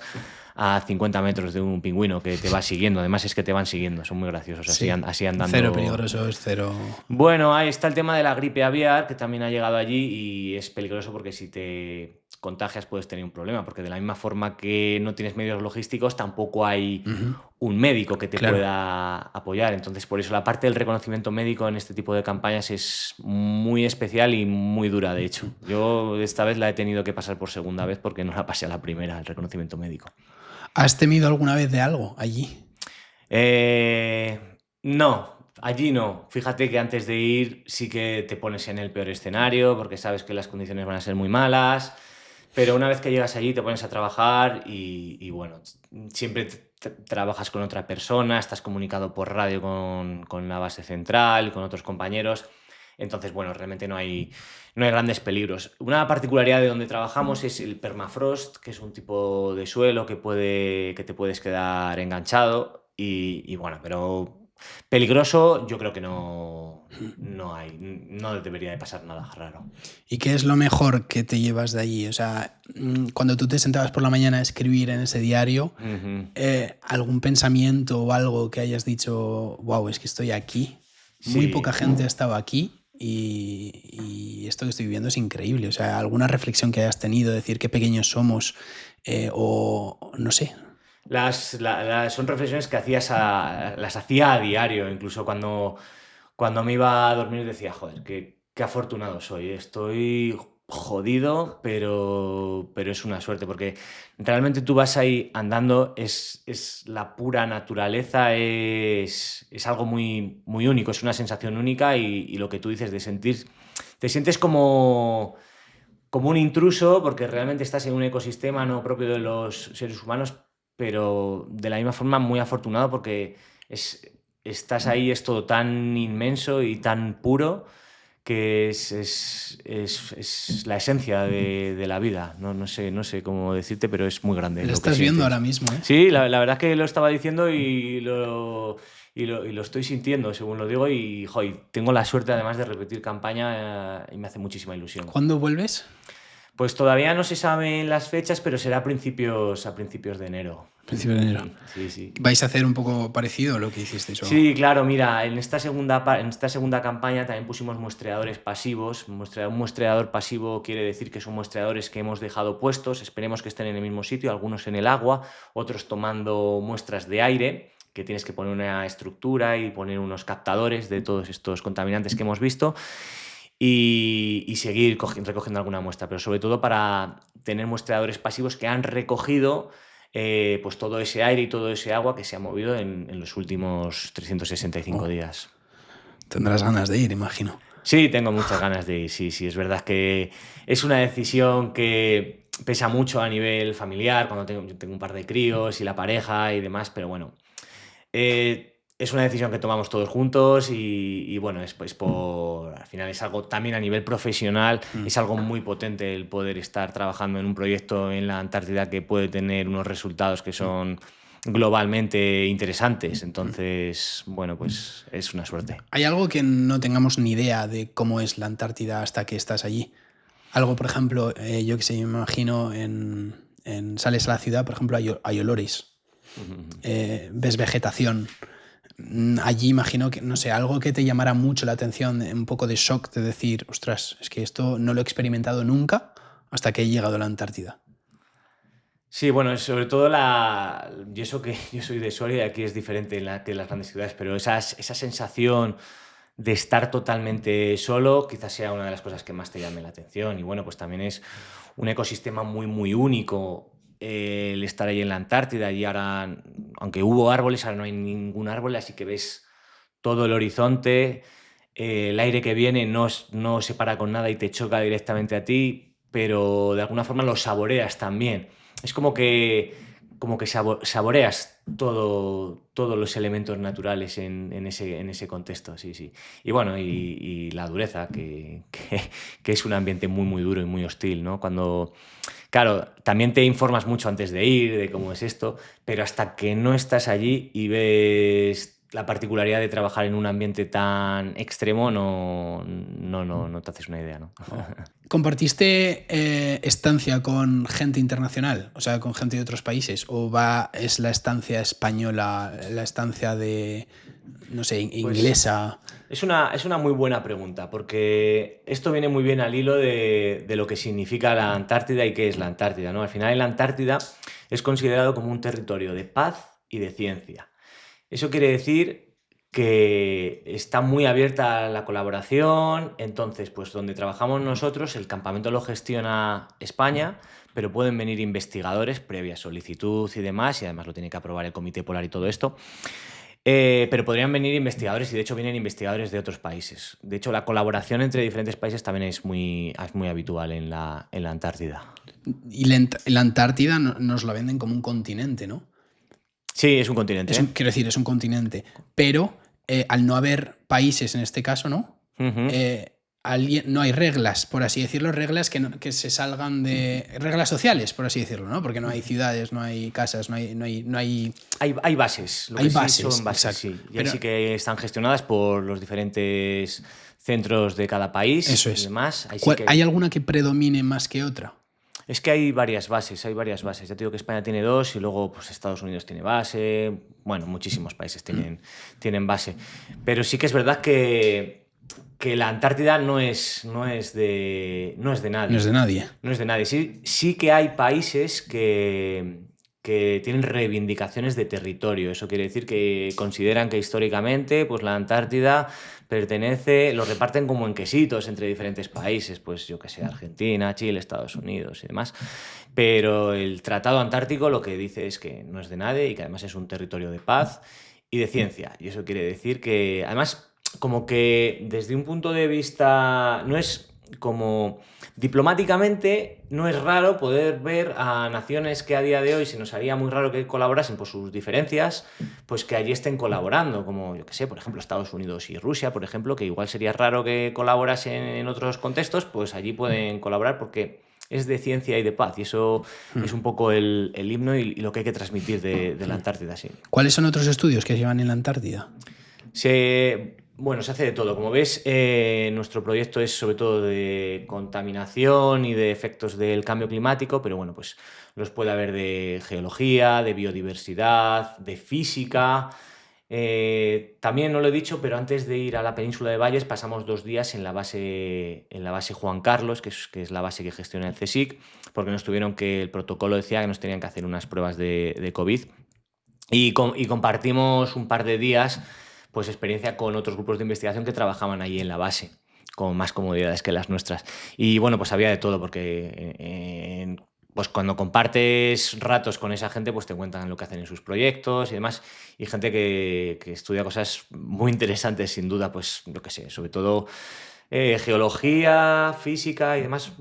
a 50 metros de un pingüino que te va siguiendo. Además es que te van siguiendo, son muy graciosos. Sí. Así andando. Cero peligrosos, cero... Bueno, ahí está el tema de la gripe aviar, que también ha llegado allí y es peligroso porque si te contagias puedes tener un problema, porque de la misma forma que no tienes medios logísticos, tampoco hay un médico que te Claro. pueda apoyar. Entonces, por eso la parte del reconocimiento médico en este tipo de campañas es muy especial y muy dura, de hecho. Yo esta vez la he tenido que pasar por segunda vez porque no la pasé a la primera, el reconocimiento médico. ¿Has temido alguna vez de algo allí? No, allí no. Fíjate que antes de ir sí que te pones en el peor escenario porque sabes que las condiciones van a ser muy malas, pero una vez que llegas allí te pones a trabajar y bueno, siempre trabajas con otra persona, estás comunicado por radio con la base central, con otros compañeros. Entonces, bueno, realmente no hay grandes peligros. Una particularidad de donde trabajamos es el permafrost, que es un tipo de suelo que te puedes quedar enganchado y bueno, pero peligroso yo creo que no hay, no debería de pasar nada raro. ¿Y qué es lo mejor que te llevas de allí? O sea, cuando tú te sentabas por la mañana a escribir en ese diario, ¿algún pensamiento o algo que hayas dicho, wow, es que estoy aquí? Muy Sí. poca gente ha estado aquí y esto que estoy viviendo es increíble. O sea, alguna reflexión que hayas tenido, decir qué pequeños somos o no sé. Son reflexiones que las hacía a diario, incluso cuando me iba a dormir decía, joder, qué afortunado soy, estoy jodido, pero es una suerte, porque realmente tú vas ahí andando, es la pura naturaleza, es algo muy, muy único, es una sensación única y lo que tú dices de sentir, te sientes como un intruso, porque realmente estás en un ecosistema no propio de los seres humanos, pero de la misma forma muy afortunado porque estás ahí, es todo tan inmenso y tan puro que es la esencia de la vida. No sé cómo decirte, pero es muy grande. Lo estás viendo ahora mismo, ¿eh? Sí, la verdad es que lo estaba diciendo y lo estoy sintiendo, según lo digo, y joder, tengo la suerte además de repetir campaña y me hace muchísima ilusión. ¿Cuándo vuelves? Pues todavía no se saben las fechas, pero será a principios de enero. Principio de enero. Sí. ¿Vais a hacer un poco parecido a lo que hicisteis? Sí, claro, mira, en esta segunda campaña también pusimos muestreadores pasivos. Un muestreador pasivo quiere decir que son muestreadores que hemos dejado puestos, esperemos que estén en el mismo sitio, algunos en el agua, otros tomando muestras de aire, que tienes que poner una estructura y poner unos captadores de todos estos contaminantes que hemos visto. Y seguir recogiendo alguna muestra, pero sobre todo para tener muestreadores pasivos que han recogido pues todo ese aire y todo ese agua que se ha movido en los últimos 365 días. Tendrás ganas de ir, imagino. Sí, tengo muchas ganas de ir, sí, es verdad que es una decisión que pesa mucho a nivel familiar, cuando tengo un par de críos y la pareja y demás, pero bueno, es una decisión que tomamos todos juntos y bueno, al final es algo también a nivel profesional, es algo muy potente el poder estar trabajando en un proyecto en la Antártida que puede tener unos resultados que son globalmente interesantes. Entonces, bueno, pues es una suerte. ¿Hay algo que no tengamos ni idea de cómo es la Antártida hasta que estás allí? Algo, por ejemplo, yo que sé, me imagino sales a la ciudad, por ejemplo, hay olores, ves vegetación. Allí imagino que, no sé, algo que te llamara mucho la atención, un poco de shock de decir, ostras, es que esto no lo he experimentado nunca hasta que he llegado a la Antártida. Sí, bueno, sobre todo y eso que yo soy de Soria y aquí es diferente que en las grandes ciudades, pero esa sensación de estar totalmente solo quizás sea una de las cosas que más te llame la atención. Y bueno, pues también es un ecosistema muy, muy único el estar ahí en la Antártida. Y ahora, aunque hubo árboles, ahora no hay ningún árbol, así que ves todo el horizonte. El aire que viene no se para con nada y te choca directamente a ti, pero de alguna forma lo saboreas también. Es como que saboreas todos los elementos naturales en ese contexto, sí, sí. Y bueno, y la dureza, que es un ambiente muy, muy duro y muy hostil, ¿no? Claro, también te informas mucho antes de ir, de cómo es esto, pero hasta que no estás allí y ves la particularidad de trabajar en un ambiente tan extremo, no te haces una idea, ¿no? ¿Compartiste estancia con gente internacional? O sea, con gente de otros países. ¿O es la estancia española, la estancia de, no sé, inglesa? Es una muy buena pregunta, porque esto viene muy bien al hilo de lo que significa la Antártida y qué es la Antártida, ¿no? Al final, la Antártida es considerado como un territorio de paz y de ciencia. Eso quiere decir que está muy abierta a la colaboración. Entonces, pues donde trabajamos nosotros, el campamento lo gestiona España, pero pueden venir investigadores previa solicitud y demás, y además lo tiene que aprobar el Comité Polar y todo esto. Pero podrían venir investigadores, y de hecho vienen investigadores de otros países. De hecho, la colaboración entre diferentes países también es muy habitual en la Antártida. Y la Antártida nos la venden como un continente, ¿no? Sí, es un continente. Quiero decir, es un continente. Pero al no haber países en este caso, ¿no? No hay reglas, por así decirlo, reglas que se salgan de... Reglas sociales, por así decirlo, ¿no? Porque no hay ciudades, no hay casas, no hay... Hay bases. Hay bases, son bases, exacto. sí. Y ahí sí que están gestionadas por los diferentes centros de cada país. Eso es. Y demás. ¿Hay alguna que predomine más que otra? Es que hay varias bases. Ya te digo que España tiene 2 y luego pues, Estados Unidos tiene base. Bueno, muchísimos países tienen base. Pero sí que es verdad que la Antártida no es de nadie. No es de nadie. No es de nadie. Sí que hay países que tienen reivindicaciones de territorio. Eso quiere decir que consideran que históricamente pues, la Antártida lo reparten como en quesitos entre diferentes países, pues yo que sé, Argentina, Chile, Estados Unidos y demás. Pero el Tratado Antártico lo que dice es que no es de nadie y que además es un territorio de paz y de ciencia. Y eso quiere decir que, además, como que desde un punto de vista, no es como diplomáticamente, no es raro poder ver a naciones que a día de hoy se nos haría muy raro que colaborasen por sus diferencias, pues que allí estén colaborando, como yo que sé, por ejemplo, Estados Unidos y Rusia, por ejemplo, que igual sería raro que colaborasen en otros contextos, pues allí pueden colaborar porque es de ciencia y de paz, y eso es un poco el himno y lo que hay que transmitir de la Antártida, sí. ¿Cuáles son otros estudios que llevan en la Antártida? Bueno, se hace de todo. Como ves, nuestro proyecto es sobre todo de contaminación y de efectos del cambio climático, pero bueno, pues los puede haber de geología, de biodiversidad, de física. También no lo he dicho, pero antes de ir a la península de Valles pasamos 2 días en la base Juan Carlos, que es la base que gestiona el CSIC, porque el protocolo decía que nos tenían que hacer unas pruebas de COVID. Y compartimos un par de días pues experiencia con otros grupos de investigación que trabajaban ahí en la base, con más comodidades que las nuestras. Y bueno, pues había de todo, porque pues cuando compartes ratos con esa gente, pues te cuentan lo que hacen en sus proyectos y demás. Y gente que estudia cosas muy interesantes, sin duda, pues yo qué sé, sobre todo geología, física y demás,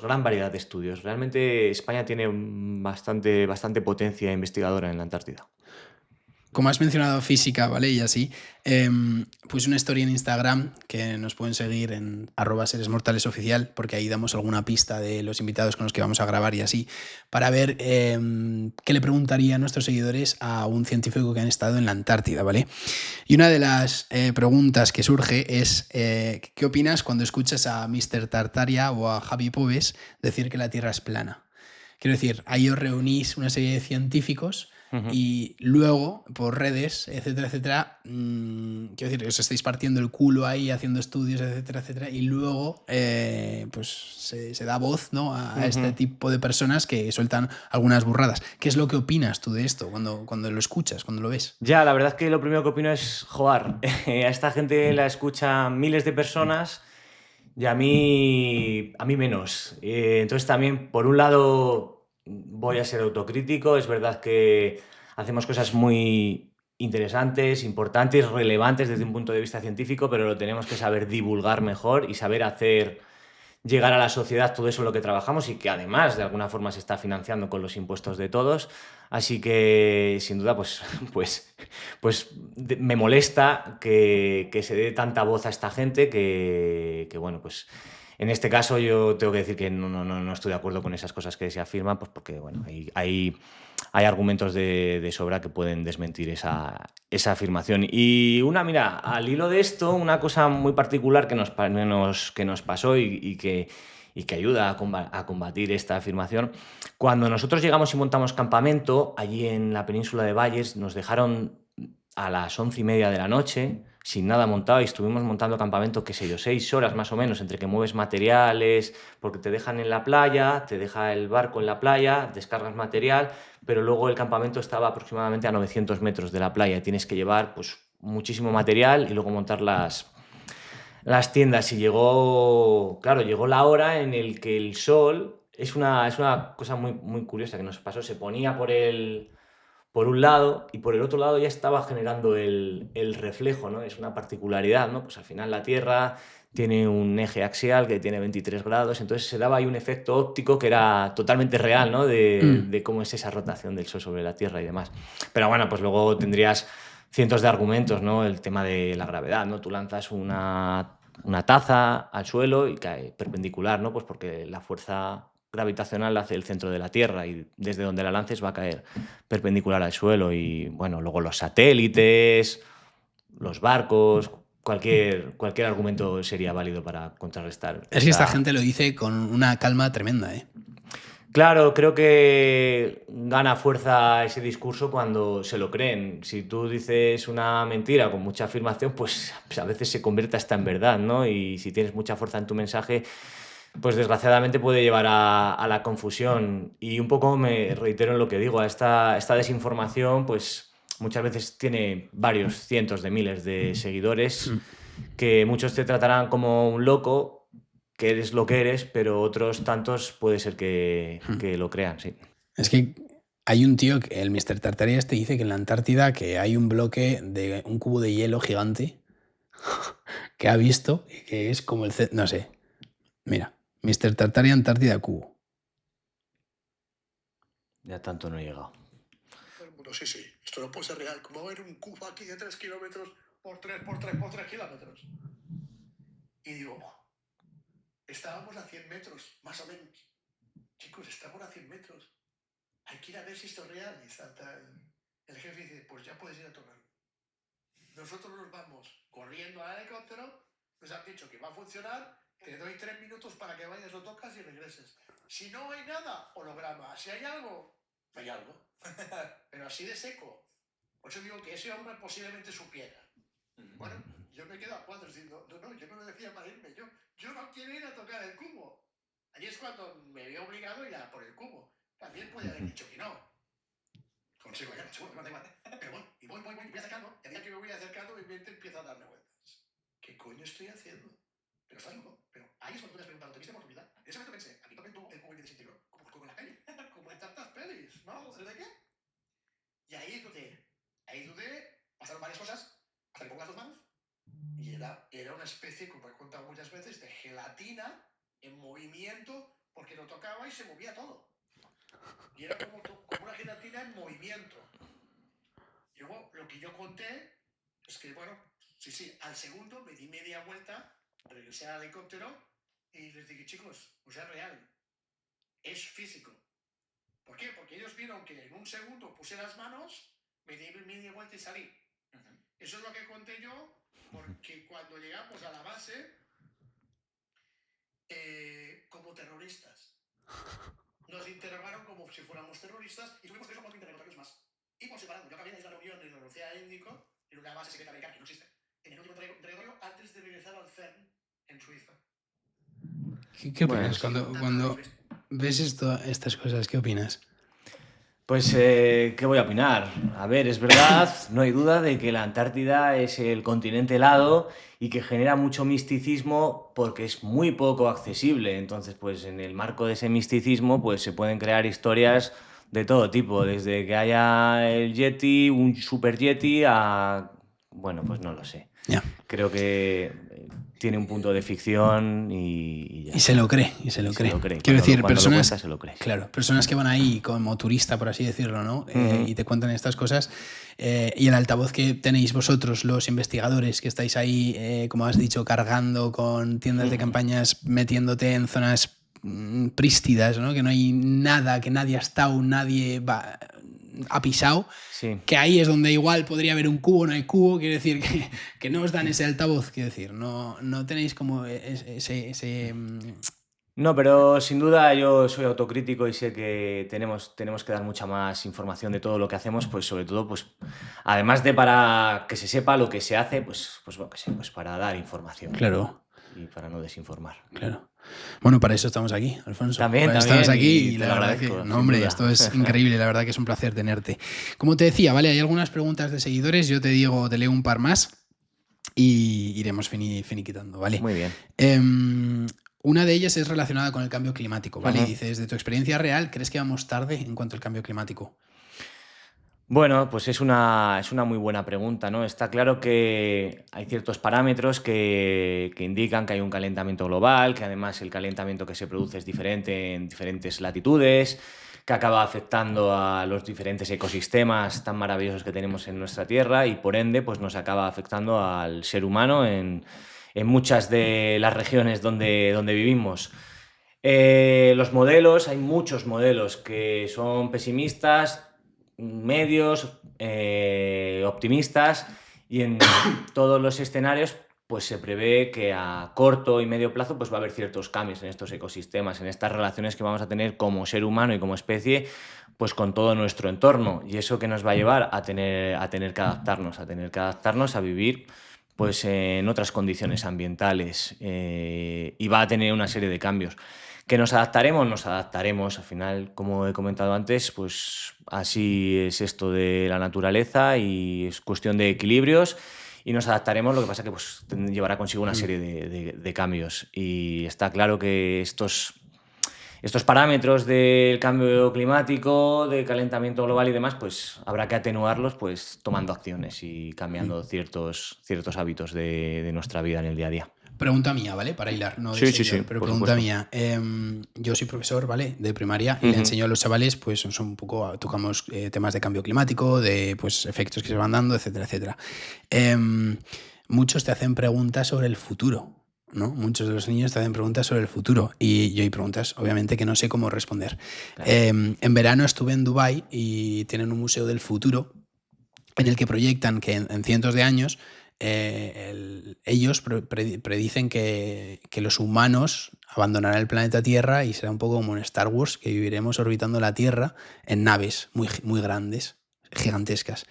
gran variedad de estudios. Realmente España tiene bastante potencia investigadora en la Antártida. Como has mencionado física, ¿vale? Y así, puse una historia en Instagram que nos pueden seguir en @seresmortalesoficial, porque ahí damos alguna pista de los invitados con los que vamos a grabar y así, para ver qué le preguntaría a nuestros seguidores a un científico que han estado en la Antártida, ¿vale? Y una de las preguntas que surge es, ¿qué opinas cuando escuchas a Mr. Tartaria o a Javi Pobes decir que la Tierra es plana? Quiero decir, ahí os reunís una serie de científicos y luego, por redes, etcétera, etcétera, quiero decir, os estáis partiendo el culo ahí haciendo estudios, etcétera, etcétera, y luego pues se da voz, ¿no?, a este tipo de personas que sueltan algunas burradas. ¿Qué es lo que opinas tú de esto cuando lo escuchas, cuando lo ves? Ya, la verdad es que lo primero que opino es, joder, a esta gente la escuchan miles de personas y a mí menos. Entonces también, por un lado, voy a ser autocrítico. Es verdad que hacemos cosas muy interesantes, importantes, relevantes desde un punto de vista científico, pero lo tenemos que saber divulgar mejor y saber hacer llegar a la sociedad todo eso en lo que trabajamos y que además de alguna forma se está financiando con los impuestos de todos. Así que sin duda me molesta que se dé tanta voz a esta gente que bueno, pues en este caso yo tengo que decir que no estoy de acuerdo con esas cosas que se afirman, pues porque bueno, hay argumentos de sobra que pueden desmentir esa afirmación. Y mira, al hilo de esto, una cosa muy particular que nos pasó y que ayuda a combatir esta afirmación, cuando nosotros llegamos y montamos campamento, allí en la península de Valles, nos dejaron a las 11:30 de la noche, sin nada montado, y estuvimos montando campamento, qué sé yo, 6 horas más o menos, entre que mueves materiales, porque te dejan en la playa, te deja el barco en la playa, descargas material, pero luego el campamento estaba aproximadamente a 900 metros de la playa y tienes que llevar pues muchísimo material y luego montar las tiendas. Y llegó la hora en el que el sol, es una cosa muy, muy curiosa que nos pasó, se ponía por un lado y por el otro lado ya estaba generando el reflejo, ¿no? Es una particularidad, ¿no? Pues al final la Tierra tiene un eje axial que tiene 23 grados, entonces se daba ahí un efecto óptico que era totalmente real, ¿no? De cómo es esa rotación del Sol sobre la Tierra y demás. Pero bueno, pues luego tendrías cientos de argumentos, ¿no? El tema de la gravedad, ¿no? Tú lanzas una taza al suelo y cae perpendicular, ¿no? Pues porque la fuerza gravitacional hace el centro de la Tierra y desde donde la lances va a caer perpendicular al suelo. Y bueno, luego los satélites, los barcos, cualquier argumento sería válido para contrarrestar Es que esta gente lo dice con una calma tremenda, ¿eh? Claro, creo que gana fuerza ese discurso cuando se lo creen. Si tú dices una mentira con mucha afirmación, pues a veces se convierte hasta en verdad, ¿no? Y si tienes mucha fuerza en tu mensaje, pues desgraciadamente puede llevar a la confusión. Y un poco me reitero en lo que digo, a esta desinformación, pues muchas veces tiene varios cientos de miles de seguidores, que muchos te tratarán como un loco, que eres lo que eres, pero otros tantos puede ser que lo crean, sí. Es que hay un tío, el Mr. Tartaria este, dice que en la Antártida que hay un bloque de un cubo de hielo gigante que ha visto y que es como no sé. Mira, Mr. Tartaria Antártida cubo. Ya tanto no he llegado. Todo el mundo, sí, esto no puede ser real. ¿Cómo va a haber un cubo aquí de 3 kilómetros por 3 por 3 por 3 kilómetros? Y digo, estábamos a 100 metros, más o menos. Chicos, estamos a 100 metros. Hay que ir a ver si esto es real. Y salta el jefe dice, pues ya puedes ir a tocarlo. Nosotros nos vamos corriendo al helicóptero, nos han dicho que va a funcionar, te doy 3 minutos para que vayas, lo tocas y regreses. Si no hay nada, holograma. Si hay algo, hay algo. Pero así de seco. Por eso digo que ese hombre posiblemente supiera. Bueno, yo me quedo a cuadros diciendo, no, yo no lo decía para irme, yo no quiero ir a tocar el cubo. Allí es cuando me veo obligado a ir a por el cubo. También puede haber dicho que no. Consigo ya, seguro, no da igual. Pero bueno, y voy acercando, y a medida que me voy acercando, mi mente empieza a darme vueltas. ¿Qué coño estoy haciendo? Pero estás loco. Pero ahí es cuando tú me has preguntado, ¿te viste oportunidad? En ese momento pensé, aquí también tuvo el cubo y desintegró, como en la peli, como en tantas pelis, ¿no? ¿Sabes de qué? Y ahí dudé, pasaron varias cosas, hasta que pongo las dos manos, y era una especie, como he contado muchas veces, de gelatina en movimiento, porque lo tocaba y se movía todo. Y era como una gelatina en movimiento. Y luego lo que yo conté es que, bueno, sí, al segundo me di media vuelta, regresé al helicóptero y les dije, chicos, o sea, real, es físico. ¿Por qué? Porque ellos vieron que en un segundo puse las manos, me di media vuelta y salí. Eso es lo que conté yo, porque cuando llegamos a la base, como terroristas, nos interrogaron como si fuéramos terroristas y tuvimos 3 o 4 interrogatorios más. Y por separado, yo acabé de la reunión en el Océano Índico, en una base secreta americana que no existe, en el último interrogatorio antes de regresar al CERN en Suiza. ¿Qué opinas cuando ves estas cosas? ¿Qué opinas? Pues, ¿qué voy a opinar? A ver, es verdad, no hay duda de que la Antártida es el continente helado y que genera mucho misticismo porque es muy poco accesible. Entonces, pues en el marco de ese misticismo, pues se pueden crear historias de todo tipo, desde que haya el Yeti, un super Yeti, a... Bueno, pues no lo sé. Ya. Creo que tiene un punto de ficción y ya. Y se lo cree, y se lo cree. Quiero decir, personas, cuenta, se lo crees. Claro, personas que van ahí como turista, por así decirlo, ¿no? Y te cuentan estas cosas. Y el altavoz que tenéis vosotros, los investigadores que estáis ahí, como has dicho, cargando con tiendas de campañas, metiéndote en zonas prístidas, ¿no? Que no hay nada, que nadie ha estado, nadie ha pisado. Sí. Que ahí es donde igual podría haber un cubo, no hay cubo, quiere decir que no os dan ese altavoz, quiero decir, no tenéis como ese... No, pero sin duda yo soy autocrítico y sé que tenemos que dar mucha más información de todo lo que hacemos, pues sobre todo, pues además de para que se sepa lo que se hace, pues bueno, que sé, pues para dar información. Claro. Y para no desinformar. Claro. Bueno, para eso estamos aquí, Alfonso. También estamos aquí y te lo agradezco. No, hombre, esto es increíble, la verdad que es un placer tenerte. Como te decía, vale, hay algunas preguntas de seguidores, yo te leo un par más y iremos finiquitando, ¿vale? Muy bien. Una de ellas es relacionada con el cambio climático, ¿vale? Y dices, de tu experiencia real, ¿crees que vamos tarde en cuanto al cambio climático? Bueno, pues es una muy buena pregunta, ¿no? Está claro que hay ciertos parámetros que indican que hay un calentamiento global, que además el calentamiento que se produce es diferente en diferentes latitudes, que acaba afectando a los diferentes ecosistemas tan maravillosos que tenemos en nuestra Tierra y por ende pues nos acaba afectando al ser humano en muchas de las regiones donde vivimos. Los modelos, hay muchos modelos que son pesimistas, medios, optimistas, y en todos los escenarios pues se prevé que a corto y medio plazo pues va a haber ciertos cambios en estos ecosistemas, en estas relaciones que vamos a tener como ser humano y como especie pues con todo nuestro entorno, y eso que nos va a llevar a tener que adaptarnos a vivir pues en otras condiciones ambientales, y va a tener una serie de cambios. ¿Que nos adaptaremos? Al final, como he comentado antes, pues así es esto de la naturaleza y es cuestión de equilibrios y nos adaptaremos, lo que pasa que pues, llevará consigo una serie de cambios. Y está claro que estos parámetros del cambio climático, de calentamiento global y demás, pues habrá que atenuarlos pues tomando acciones y cambiando ciertos hábitos de nuestra vida en el día a día. Pregunta mía, ¿vale? Para hilar, no de Sí, seguidor, pero pregunta mía. Yo soy profesor, ¿vale? De primaria y le enseño a los chavales, pues son un poco, tocamos temas de cambio climático, de pues efectos que se van dando, etcétera, etcétera. Muchos te hacen preguntas sobre el futuro, ¿no? Muchos de los niños te hacen preguntas sobre el futuro y yo hay preguntas, obviamente, que no sé cómo responder. Claro. En verano estuve en Dubái y tienen un museo del futuro en el que proyectan que en cientos de años ellos predicen que los humanos abandonarán el planeta Tierra y será un poco como en Star Wars, que viviremos orbitando la Tierra en naves muy, muy grandes, gigantescas.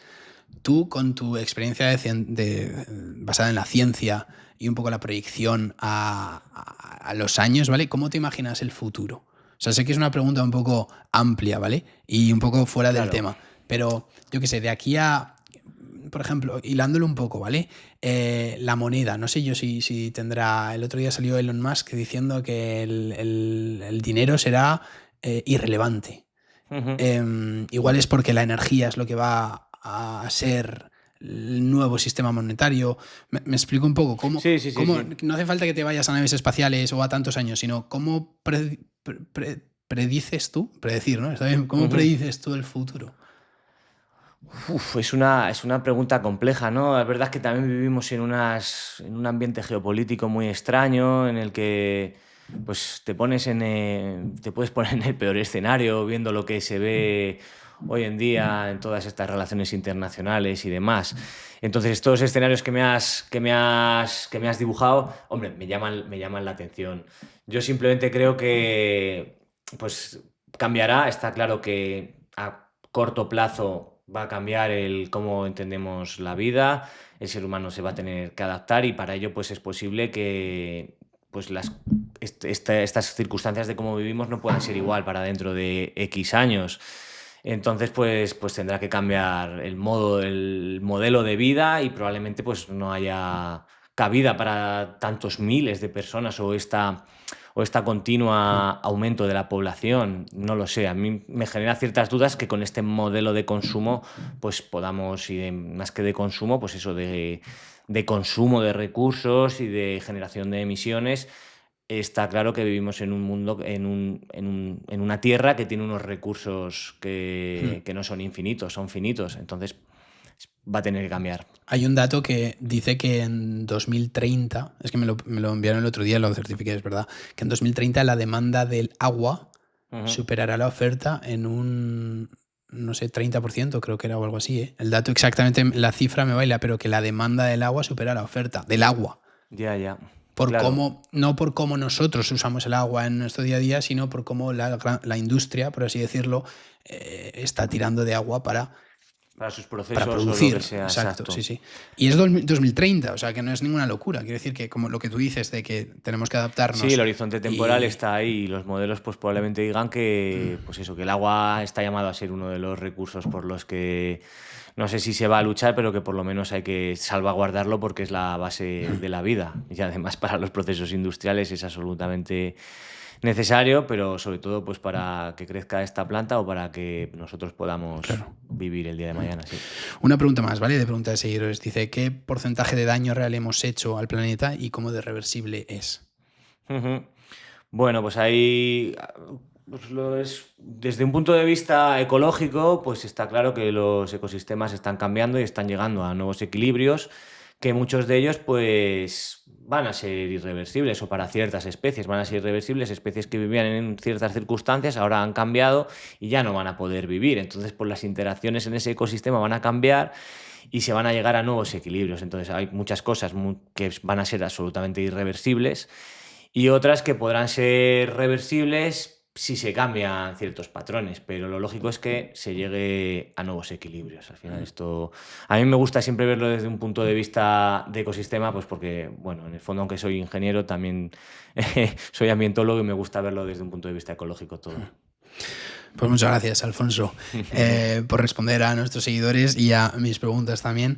Tú, con tu experiencia basada en la ciencia y un poco la proyección a los años, ¿vale? ¿Cómo te imaginas el futuro? O sea, sé que es una pregunta un poco amplia, ¿vale? Y un poco fuera del tema, pero yo qué sé, de aquí a... Por ejemplo, hilándolo un poco, ¿vale? La moneda, no sé yo si tendrá... El otro día salió Elon Musk diciendo que el dinero será irrelevante. Igual es porque la energía es lo que va a ser el nuevo sistema monetario. Me explico un poco cómo... Sí. No hace falta que te vayas a naves espaciales o a tantos años, sino cómo predices tú, predecir, ¿no? ¿Está bien? ¿Cómo predices tú el futuro? Es una pregunta compleja, ¿no? La verdad es que también vivimos en un ambiente geopolítico muy extraño en el que pues, te puedes poner en el peor escenario viendo lo que se ve hoy en día en todas estas relaciones internacionales y demás. Entonces, estos escenarios que me has dibujado, hombre, me llaman la atención. Yo simplemente creo que pues, cambiará. Está claro que a corto plazo va a cambiar el cómo entendemos la vida, el ser humano se va a tener que adaptar y para ello pues es posible que pues estas circunstancias de cómo vivimos no puedan ser igual para dentro de X años. Entonces pues tendrá que cambiar el modelo de vida y probablemente pues no haya cabida para tantos miles de personas o esta continua aumento de la población, no lo sé. A mí me genera ciertas dudas que con este modelo de consumo pues podamos, más que de consumo, pues eso de consumo de recursos y de generación de emisiones. Está claro que vivimos en un mundo, en una tierra que tiene unos recursos que no son infinitos, son finitos. Entonces va a tener que cambiar. Hay un dato que dice que en 2030, es que me lo enviaron el otro día, lo certifiqué, es verdad, que en 2030 la demanda del agua superará la oferta en un, no sé, 30%, creo que era o algo así, ¿eh? El dato exactamente, la cifra me baila, pero que la demanda del agua supera la oferta del agua. Ya. Claro. No por cómo nosotros usamos el agua en nuestro día a día, sino por cómo la industria, por así decirlo, está tirando de agua para sus procesos para producir. O lo que sea. Exacto. Sí. Y es 2030, o sea que no es ninguna locura. Quiero decir que como lo que tú dices de que tenemos que adaptarnos. Sí, el horizonte temporal está ahí y los modelos pues probablemente digan que pues eso, que el agua está llamado a ser uno de los recursos por los que no sé si se va a luchar, pero que por lo menos hay que salvaguardarlo porque es la base de la vida. Y además para los procesos industriales es absolutamente necesario, pero sobre todo pues para que crezca esta planta o para que nosotros podamos vivir el día de mañana. Sí. Una pregunta más, ¿vale? De pregunta de seguidores. Dice, ¿qué porcentaje de daño real hemos hecho al planeta y cómo de reversible es? Bueno, pues ahí desde un punto de vista ecológico, pues está claro que los ecosistemas están cambiando y están llegando a nuevos equilibrios, que muchos de ellos pues van a ser irreversibles, o para ciertas especies van a ser irreversibles, especies que vivían en ciertas circunstancias ahora han cambiado y ya no van a poder vivir. Entonces pues las interacciones en ese ecosistema van a cambiar y se van a llegar a nuevos equilibrios. Entonces hay muchas cosas que van a ser absolutamente irreversibles y otras que podrán ser reversibles si se cambian ciertos patrones, pero lo lógico es que se llegue a nuevos equilibrios. Al final esto, a mí me gusta siempre verlo desde un punto de vista de ecosistema, pues porque, bueno, en el fondo, aunque soy ingeniero, también soy ambientólogo y me gusta verlo desde un punto de vista ecológico todo. Pues muchas gracias, Alfonso, por responder a nuestros seguidores y a mis preguntas también.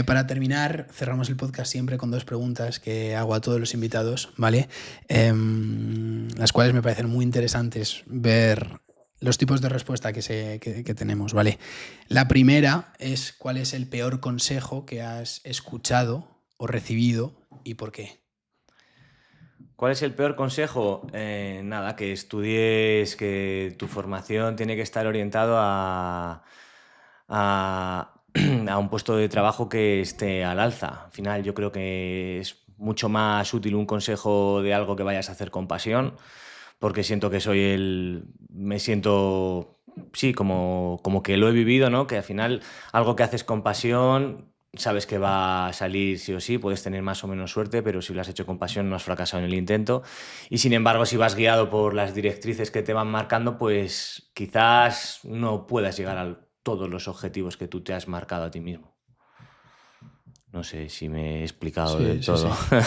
Para terminar, cerramos el podcast siempre con 2 preguntas que hago a todos los invitados, ¿vale? Las cuales me parecen muy interesantes ver los tipos de respuesta que tenemos, ¿vale? La primera es, ¿cuál es el peor consejo que has escuchado o recibido y por qué? ¿Cuál es el peor consejo? Nada, que estudies, que tu formación tiene que estar orientado a un puesto de trabajo que esté al alza. Al final yo creo que es mucho más útil un consejo de algo que vayas a hacer con pasión, porque siento que me siento, sí, como que lo he vivido, ¿no? Que al final algo que haces con pasión sabes que va a salir sí o sí, puedes tener más o menos suerte, pero si lo has hecho con pasión no has fracasado en el intento. Y sin embargo, si vas guiado por las directrices que te van marcando, pues quizás no puedas llegar a todos los objetivos que tú te has marcado a ti mismo. No sé si me he explicado del todo. Sí. O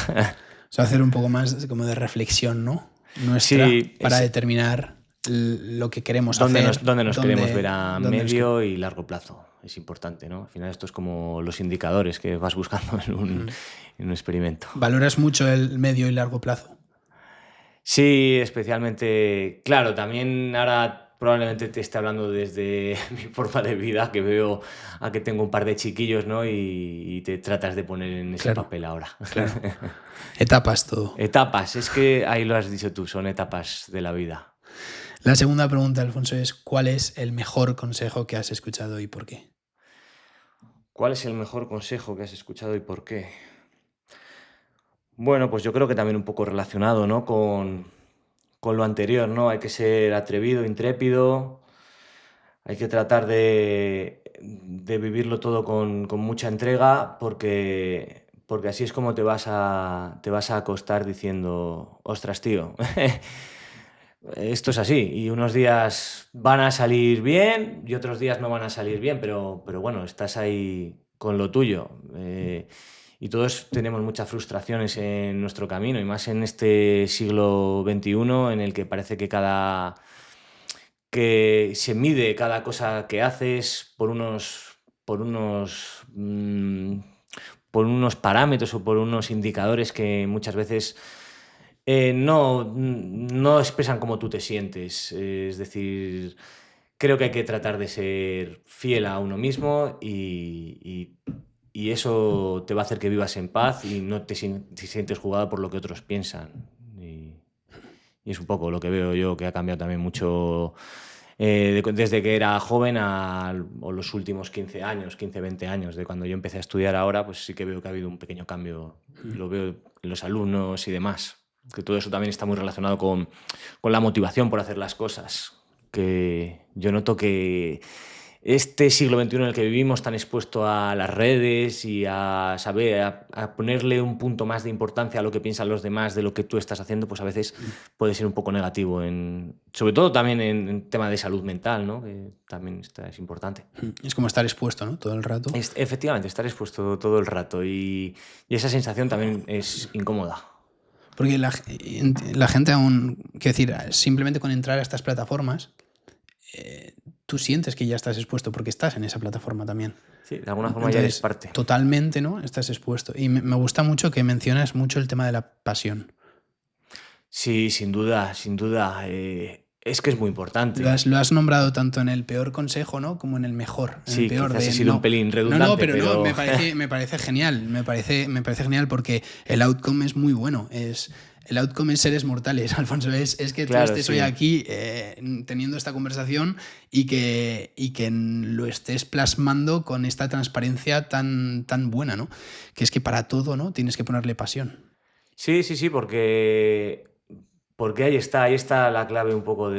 sea, hacer un poco más como de reflexión, ¿no? Nuestra, para determinar lo que queremos hacer. ¿Dónde nos queremos ver a medio y largo plazo? Es importante, ¿no? Al final esto es como los indicadores que vas buscando en un experimento. ¿Valoras mucho el medio y largo plazo? Sí, especialmente. Claro, también ahora probablemente te esté hablando desde mi forma de vida, que veo a que tengo un par de chiquillos, ¿no? Y te tratas de poner en ese papel ahora. Claro. Etapas todo. Etapas, es que ahí lo has dicho tú, son etapas de la vida. La segunda pregunta, Alfonso, es ¿cuál es el mejor consejo que has escuchado y por qué? ¿Cuál es el mejor consejo que has escuchado y por qué? Bueno, pues yo creo que también un poco relacionado, ¿no? Con lo anterior, ¿no? Hay que ser atrevido, intrépido, hay que tratar de vivirlo todo con mucha entrega porque así es como te vas a acostar diciendo, ostras, tío, esto es así y unos días van a salir bien y otros días no van a salir bien, pero bueno, estás ahí con lo tuyo. Y todos tenemos muchas frustraciones en nuestro camino y más en este siglo XXI en el que parece que se mide cada cosa que haces por unos, por unos parámetros o por unos indicadores que muchas veces no expresan cómo tú te sientes. Es decir, creo que hay que tratar de ser fiel a uno mismo y eso te va a hacer que vivas en paz y no te sientes jugado por lo que otros piensan. Y es un poco lo que veo yo que ha cambiado también mucho desde que era joven o los últimos 15 años, 15, 20 años, de cuando yo empecé a estudiar ahora, pues sí que veo que ha habido un pequeño cambio. Lo veo en los alumnos y demás. Que todo eso también está muy relacionado con la motivación por hacer las cosas. Que yo noto que este siglo XXI en el que vivimos, tan expuesto a las redes y a saber, a ponerle un punto más de importancia a lo que piensan los demás de lo que tú estás haciendo, pues a veces puede ser un poco negativo, sobre todo también en tema de salud mental, ¿no? Que también es importante. Es como estar expuesto, ¿no? Todo el rato. Efectivamente, estar expuesto todo el rato y esa sensación también es incómoda. Porque la gente aún, quiero decir, simplemente con entrar a estas plataformas, tú sientes que ya estás expuesto porque estás en esa plataforma también. Sí, de alguna forma. Entonces, ya eres parte. Totalmente, ¿no? Estás expuesto. Y me gusta mucho que mencionas mucho el tema de la pasión. Sí, sin duda, sin duda. Es que es muy importante. Lo has nombrado tanto en el peor consejo, ¿no? Como en el mejor. En sí, el peor quizás he sido un pelín redundante. No, pero no, me parece genial. Me parece genial porque el outcome es muy bueno. El outcome es seres mortales, Alfonso. Es que claro, tú estés hoy aquí teniendo esta conversación y que lo estés plasmando con esta transparencia tan buena, ¿no? Que es que para todo, ¿no? Tienes que ponerle pasión. Sí, porque ahí está la clave un poco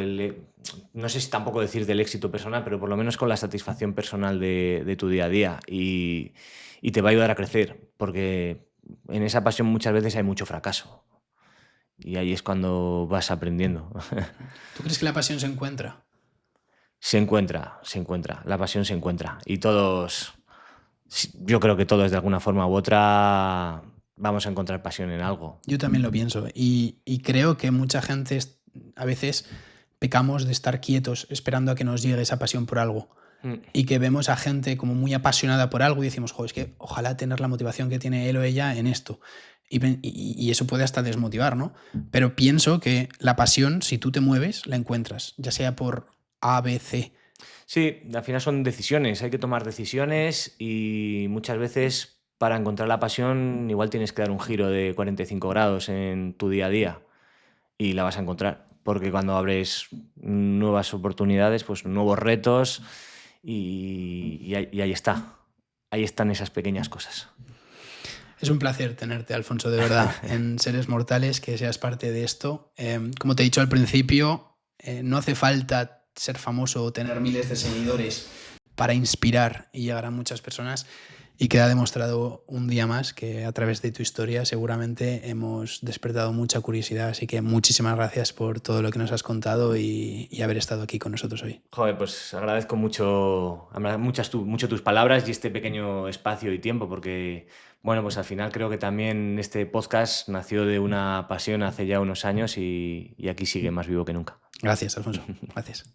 no sé si tampoco decir del éxito personal, pero por lo menos con la satisfacción personal de tu día a día y te va a ayudar a crecer, porque en esa pasión muchas veces hay mucho fracaso y ahí es cuando vas aprendiendo. ¿Tú crees que la pasión se encuentra? Se encuentra, la pasión se encuentra y yo creo que todos de alguna forma u otra vamos a encontrar pasión en algo. Yo también lo pienso y creo que mucha gente a veces pecamos de estar quietos esperando a que nos llegue esa pasión por algo y que vemos a gente como muy apasionada por algo y decimos, joder, es que ojalá tener la motivación que tiene él o ella en esto y eso puede hasta desmotivar, ¿no? Pero pienso que la pasión, si tú te mueves, la encuentras, ya sea por A, B, C. Sí, al final son decisiones, hay que tomar decisiones y muchas veces para encontrar la pasión igual tienes que dar un giro de 45 grados en tu día a día y la vas a encontrar, porque cuando abres nuevas oportunidades, pues nuevos retos y ahí está. Ahí están esas pequeñas cosas. Es un placer tenerte, Alfonso, de verdad, en Seres Mortales, que seas parte de esto. Como te he dicho al principio, no hace falta ser famoso o tener miles de seguidores para inspirar y llegar a muchas personas. Y queda demostrado un día más que a través de tu historia seguramente hemos despertado mucha curiosidad. Así que muchísimas gracias por todo lo que nos has contado y haber estado aquí con nosotros hoy. Joder, pues agradezco mucho tus palabras y este pequeño espacio y tiempo porque, bueno, pues al final creo que también este podcast nació de una pasión hace ya unos años y aquí sigue más vivo que nunca. Gracias, Alfonso. Gracias.